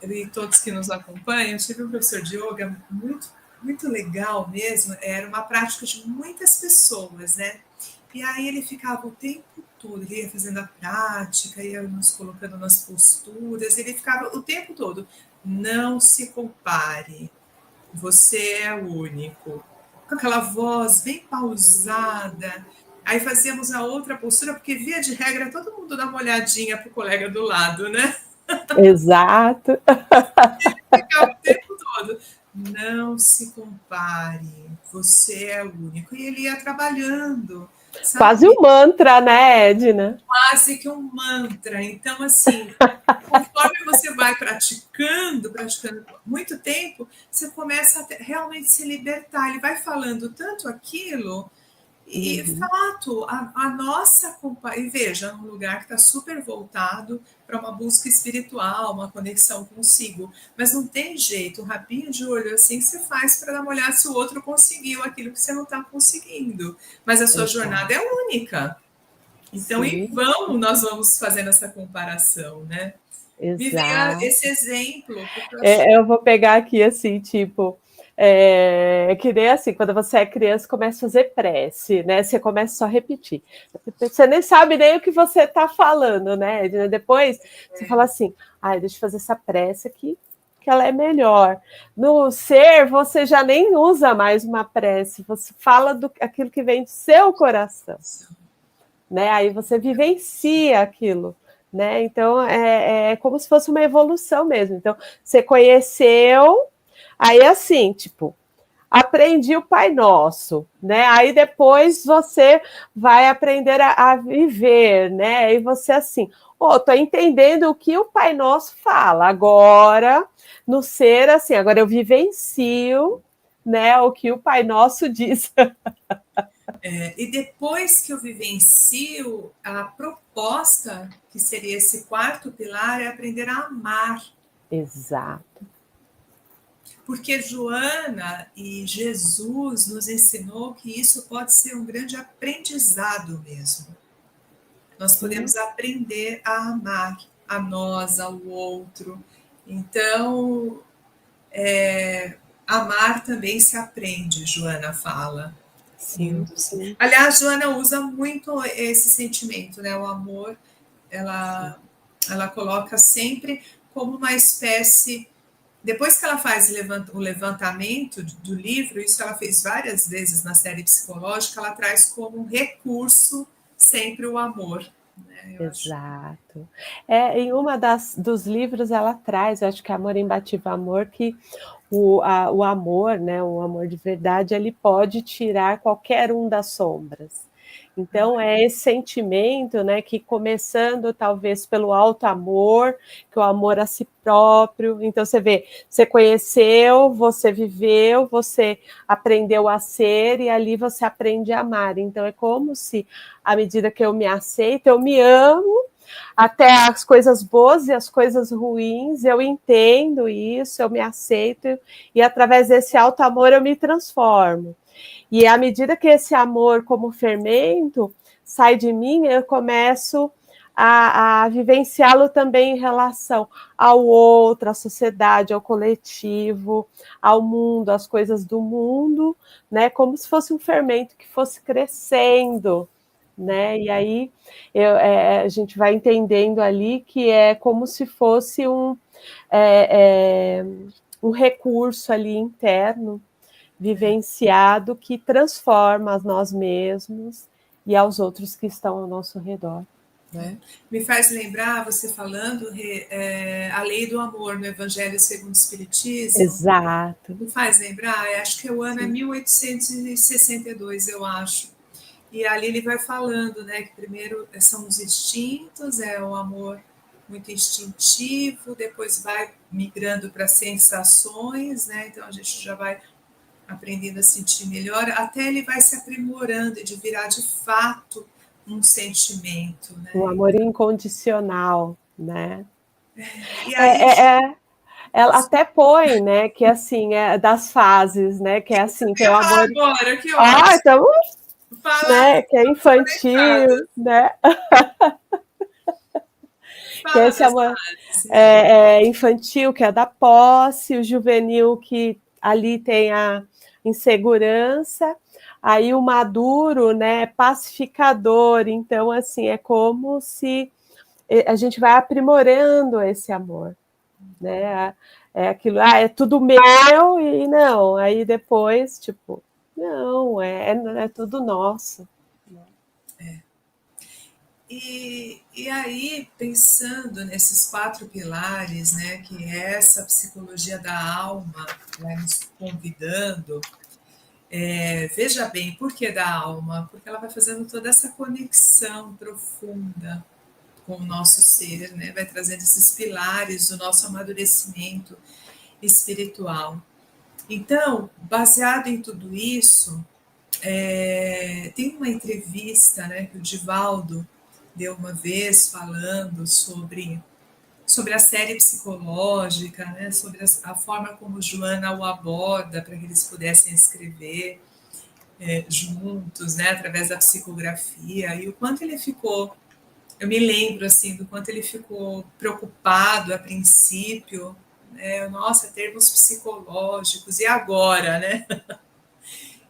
e todos que nos acompanham, eu tive um professor de yoga muito, muito legal mesmo, era uma prática de muitas pessoas, né? E aí ele ficava o tempo todo, ele ia fazendo a prática, ia nos colocando nas posturas, ele ficava o tempo todo, não se compare, você é único. Com aquela voz bem pausada. Aí fazíamos a outra postura, porque via de regra todo mundo dá uma olhadinha pro colega do lado, né? Exato. Ficava o tempo todo. Não se compare, você é único. E ele ia trabalhando, Quase sabe? um mantra, né, Edna? Quase que um mantra. Então, assim, conforme você vai praticando muito tempo, você começa a realmente se libertar. Ele vai falando tanto aquilo. E fato, a nossa companhia, e veja, um lugar que está super voltado para uma busca espiritual, uma conexão consigo, mas não tem jeito, um rapinho de olho assim que você faz para dar uma olhada se o outro conseguiu aquilo que você não está conseguindo. Mas a sua jornada é única. Então, em Sim, vão, nós vamos fazendo essa comparação, né? Me veio exato. esse exemplo, porque eu achei. Eu vou pegar aqui assim, tipo, que nem assim, quando você é criança, começa a fazer prece, né? Você começa só a repetir. Você nem sabe nem o que você está falando, né? Depois você fala assim, deixa eu fazer essa prece aqui, que ela é melhor. No ser, você já nem usa mais uma prece, você fala aquilo que vem do seu coração, né? Aí você vivencia aquilo. Né? Então é como se fosse uma evolução mesmo. Então, você conheceu, aí assim, tipo, aprendi o Pai Nosso, né? Aí depois você vai aprender a viver, né? E você assim, tô entendendo o que o Pai Nosso fala. Agora, no ser assim, agora eu vivencio, né, o que o Pai Nosso diz. E depois que eu vivencio, a proposta, que seria esse quarto pilar, é aprender a amar. Exato. Porque Joana e Jesus nos ensinou que isso pode ser um grande aprendizado mesmo. Nós Sim. podemos aprender a amar a nós, ao outro. Então, amar também se aprende, Joana fala. Sim, sim, Aliás, Joana usa muito esse sentimento, né? O amor, sim. ela coloca sempre como uma espécie. Depois que ela faz o levantamento do livro, isso ela fez várias vezes na série psicológica, ela traz como um recurso sempre o amor. Né? Eu acho. Exato. Em uma dos livros ela traz, eu acho que é Amor Imbatível Amor, que o amor, né, o amor de verdade, ele pode tirar qualquer um das sombras. Então, é esse sentimento, né, que começando talvez pelo alto amor, que é o amor a si próprio. Então, você vê, você conheceu, você viveu, você aprendeu a ser e ali você aprende a amar. Então, é como se, à medida que eu me aceito, eu me amo, até as coisas boas e as coisas ruins, eu entendo isso, eu me aceito, e através desse alto amor eu me transformo. E à medida que esse amor, como fermento, sai de mim, eu começo a vivenciá-lo também em relação ao outro, à sociedade, ao coletivo, ao mundo, às coisas do mundo, né? Como se fosse um fermento que fosse crescendo, né? E aí a gente vai entendendo ali que é como se fosse um recurso ali interno vivenciado que transforma a nós mesmos e aos outros que estão ao nosso redor. Né? Me faz lembrar, você falando, a lei do amor no Evangelho segundo o Espiritismo. Exato. Me faz lembrar, acho que o ano é Sim. 1862, eu acho. E ali ele vai falando, né, que primeiro são os instintos, é o amor muito instintivo, depois vai migrando para sensações, né? Então a gente já vai aprendendo a sentir melhor, até ele vai se aprimorando e de virar de fato um sentimento, Um né? amor incondicional, né? E aí, É, é, ela até põe, né, que assim, das fases, né, que é isso assim, que eu tem o ia falar amor, agora, que ótimo. então, Fala, né, que é infantil, conectadas. né, que é Fala esse das amor fases, é. infantil, que é da posse, o juvenil, que ali tem insegurança, aí o maduro, né, é pacificador, então, assim, é como se a gente vai aprimorando esse amor, né, é aquilo, é tudo meu, e não, aí depois, tipo, não, é tudo nosso. E aí, pensando nesses 4 pilares, né, que essa psicologia da alma vai nos convidando, veja bem, por que da alma? Porque ela vai fazendo toda essa conexão profunda com o nosso ser, né? Vai trazendo esses pilares do nosso amadurecimento espiritual. Então, baseado em tudo isso, tem uma entrevista, né, que o Divaldo deu uma vez falando sobre a série psicológica, né, sobre a forma como Joana o aborda para que eles pudessem escrever juntos, né, através da psicografia, e o quanto ele ficou, eu me lembro assim do quanto ele ficou preocupado a princípio, né, nossa, termos psicológicos, e agora, né?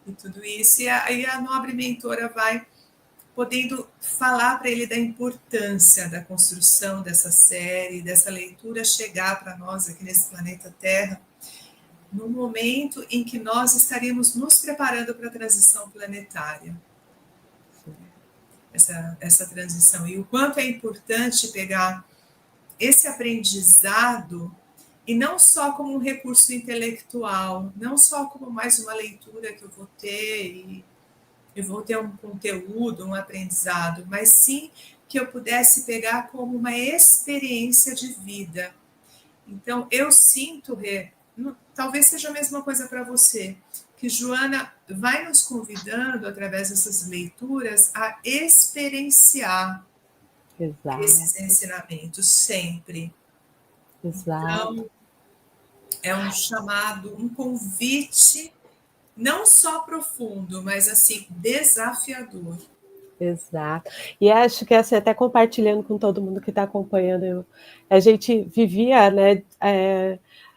E tudo isso, e aí a nobre mentora vai podendo falar para ele da importância da construção dessa série, dessa leitura chegar para nós aqui nesse planeta Terra, no momento em que nós estaríamos nos preparando para a transição planetária. Essa transição. E o quanto é importante pegar esse aprendizado e não só como um recurso intelectual, não só como mais uma leitura que eu vou ter e eu vou ter um conteúdo, um aprendizado, mas sim que eu pudesse pegar como uma experiência de vida. Então, eu sinto, Rê, talvez seja a mesma coisa para você, que Joana vai nos convidando, através dessas leituras, a experienciar esses ensinamentos sempre. Exato. Então, é um chamado, um convite, não só profundo, mas assim, desafiador. Exato. E acho que assim, até compartilhando com todo mundo que está acompanhando, a gente vivia, né,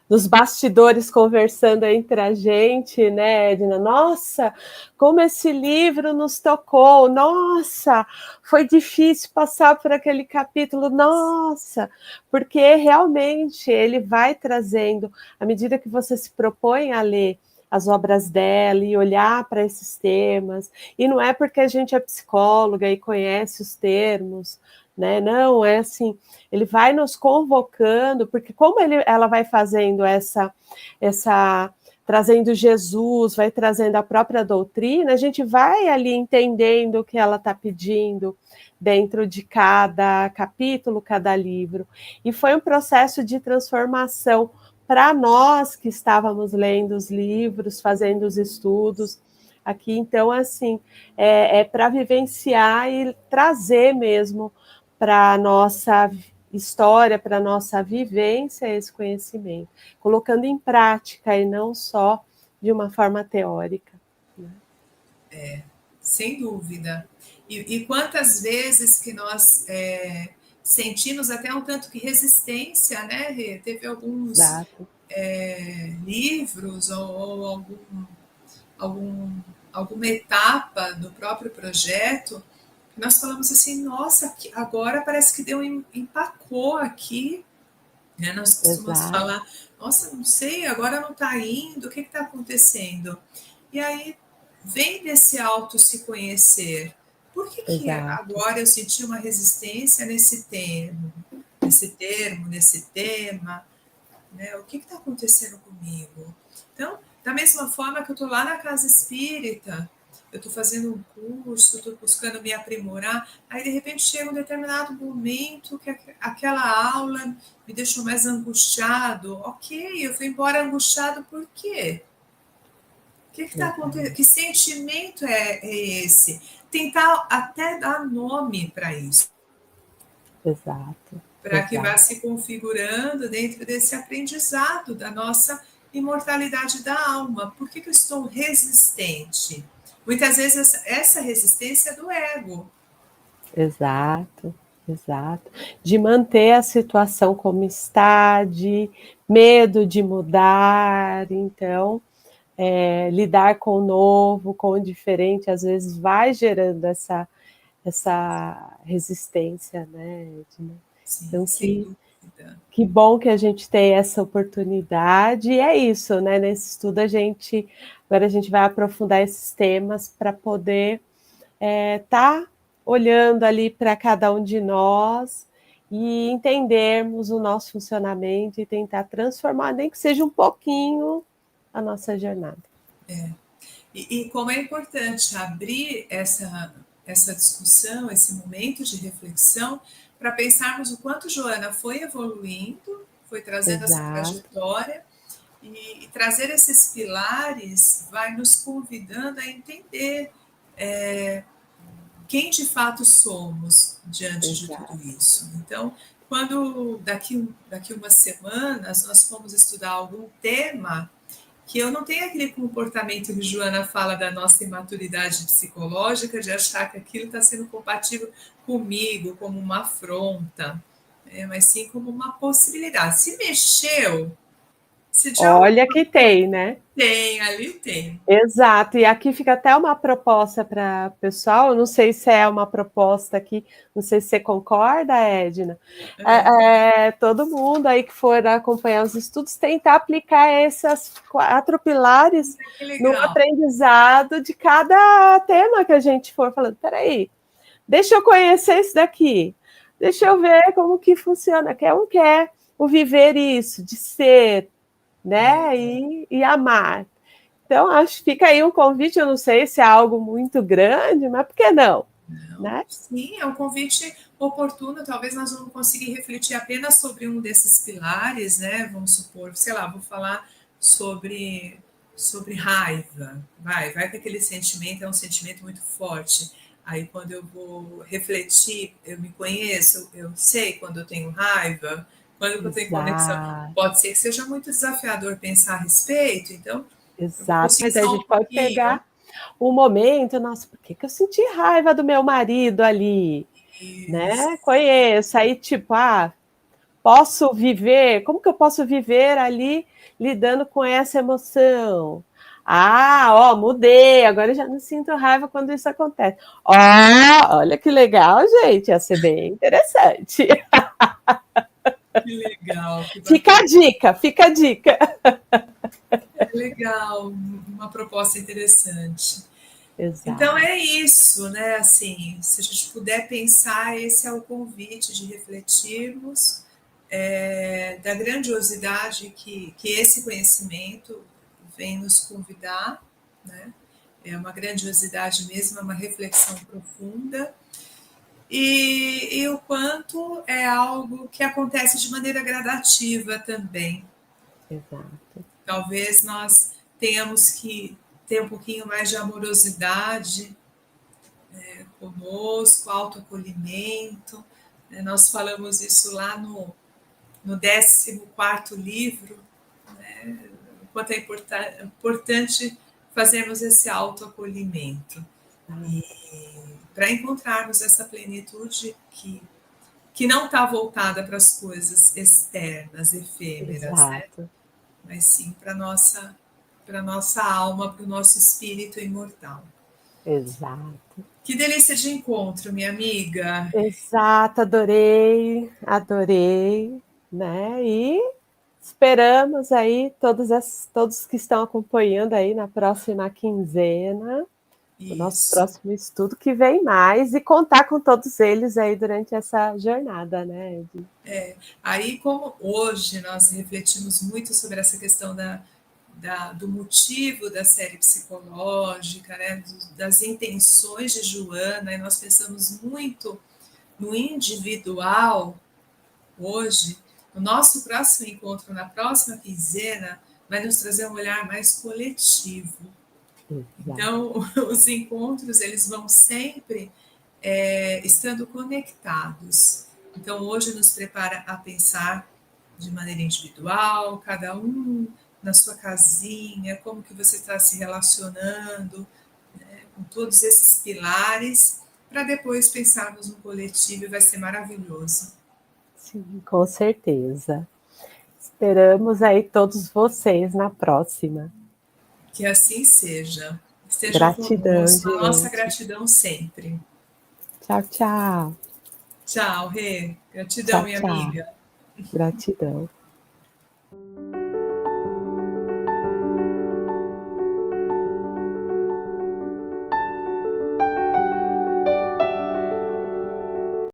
nos bastidores conversando entre a gente, né, Edna? Nossa, como esse livro nos tocou! Nossa, foi difícil passar por aquele capítulo, nossa, porque realmente ele vai trazendo, à medida que você se propõe a ler as obras dela e olhar para esses temas, e não é porque a gente é psicóloga e conhece os termos, né? Não, é assim, ele vai nos convocando, porque como ela vai fazendo essa trazendo Jesus, vai trazendo a própria doutrina, a gente vai ali entendendo o que ela está pedindo dentro de cada capítulo, cada livro. E foi um processo de transformação para nós que estávamos lendo os livros, fazendo os estudos aqui. Então, assim, é para vivenciar e trazer mesmo para a nossa história, para a nossa vivência, esse conhecimento, colocando em prática e não só de uma forma teórica. Sem dúvida. E quantas vezes que nós sentimos até um tanto que resistência, né, Rê? Teve alguns livros ou algum, alguma etapa do próprio projeto que nós falamos assim, nossa, agora parece que deu empacou aqui, né? Nós costumamos falar, nossa, não sei, agora não está indo, o que está acontecendo? E aí vem desse auto se conhecer. Por que agora eu senti uma resistência nesse termo, nesse tema? Né? O que está acontecendo comigo? Então, da mesma forma que eu estou lá na casa espírita, eu estou fazendo um curso, estou buscando me aprimorar, aí de repente chega um determinado momento que aquela aula me deixou mais angustiado. Ok, eu fui embora angustiado por quê? O que está acontecendo? Que sentimento é esse? Tentar até dar nome para isso. Exato. Para que vá se configurando dentro desse aprendizado da nossa imortalidade da alma. Por que eu estou resistente? Muitas vezes essa resistência é do ego. Exato. De manter a situação como está, de medo de mudar, então lidar com o novo, com o diferente, às vezes vai gerando essa resistência, né, Edna? Sim, Então, sem dúvida. que bom que a gente tem essa oportunidade, e é isso, né? Nesse estudo agora a gente vai aprofundar esses temas para poder estar olhando ali para cada um de nós e entendermos o nosso funcionamento e tentar transformar, nem que seja um pouquinho, a nossa jornada. E como é importante abrir essa discussão, esse momento de reflexão, para pensarmos o quanto Joana foi evoluindo, foi trazendo essa trajetória, e trazer esses pilares vai nos convidando a entender quem de fato somos diante de tudo isso. Então, quando daqui umas semanas nós formos estudar algum tema que eu não tenho aquele comportamento que Joana fala da nossa imaturidade psicológica, de achar que aquilo está sendo compatível comigo, como uma afronta, mas sim como uma possibilidade. Se mexeu, se de Olha que tem, né? Tem, ali tem. Exato, e aqui fica até uma proposta para o pessoal, não sei se é uma proposta aqui, não sei se você concorda, Edna, todo mundo aí que for acompanhar os estudos, tentar aplicar esses 4 pilares no aprendizado de cada tema que a gente for falando, peraí, deixa eu conhecer isso daqui, deixa eu ver como que funciona, quer o viver isso, de ser, né, e amar. Então, acho que fica aí um convite, eu não sei se é algo muito grande, mas por que não? Né? Sim, é um convite oportuno, talvez nós vamos conseguir refletir apenas sobre um desses pilares, né? Vamos supor, sei lá, vou falar sobre raiva, vai que aquele sentimento é um sentimento muito forte. Aí quando eu vou refletir, eu me conheço, eu sei quando eu tenho raiva, quando eu tenho conexão. Pode ser que seja muito desafiador pensar a respeito, então exato, mas a gente pode pegar um momento, nossa, por que eu senti raiva do meu marido ali? Isso. Né? Conheço, aí tipo, posso viver, como que eu posso viver ali lidando com essa emoção? Mudei, agora eu já não sinto raiva quando isso acontece. Olha que legal, gente, ia ser bem interessante. Que legal. Fica a dica. Legal, uma proposta interessante. Exato. Então é isso, né? Assim, se a gente puder pensar, esse é o convite de refletirmos da grandiosidade que esse conhecimento vem nos convidar, né? É uma grandiosidade mesmo, é uma reflexão profunda. E o quanto é algo que acontece de maneira gradativa também. Exato. Talvez nós tenhamos que ter um pouquinho mais de amorosidade conosco, autoacolhimento. Nós falamos isso lá no 14º livro, né? O quanto é importante fazermos esse autoacolhimento. E para encontrarmos essa plenitude que não está voltada para as coisas externas, efêmeras, né? Mas sim para a nossa alma, para o nosso espírito imortal. Exato. Que delícia de encontro, minha amiga. Exato, adorei, né? E esperamos aí todos que estão acompanhando aí na próxima quinzena, o nosso próximo estudo, que vem mais, e contar com todos eles aí durante essa jornada, né, Ed? Aí como hoje nós refletimos muito sobre essa questão do motivo da série psicológica, né, das intenções de Joana, e nós pensamos muito no individual hoje, o nosso próximo encontro na próxima quinzena vai nos trazer um olhar mais coletivo. Então, os encontros, eles vão sempre estando conectados. Então, hoje nos prepara a pensar de maneira individual, cada um na sua casinha, como que você está se relacionando, né, com todos esses pilares, para depois pensarmos no coletivo, e vai ser maravilhoso. Sim, com certeza. Esperamos aí todos vocês na próxima. Que assim seja. Estejam Gratidão, conosco, a nossa gente. gratidão sempre. Tchau, tchau. Tchau, Rê. Gratidão, Tchau, minha tchau. amiga. Gratidão.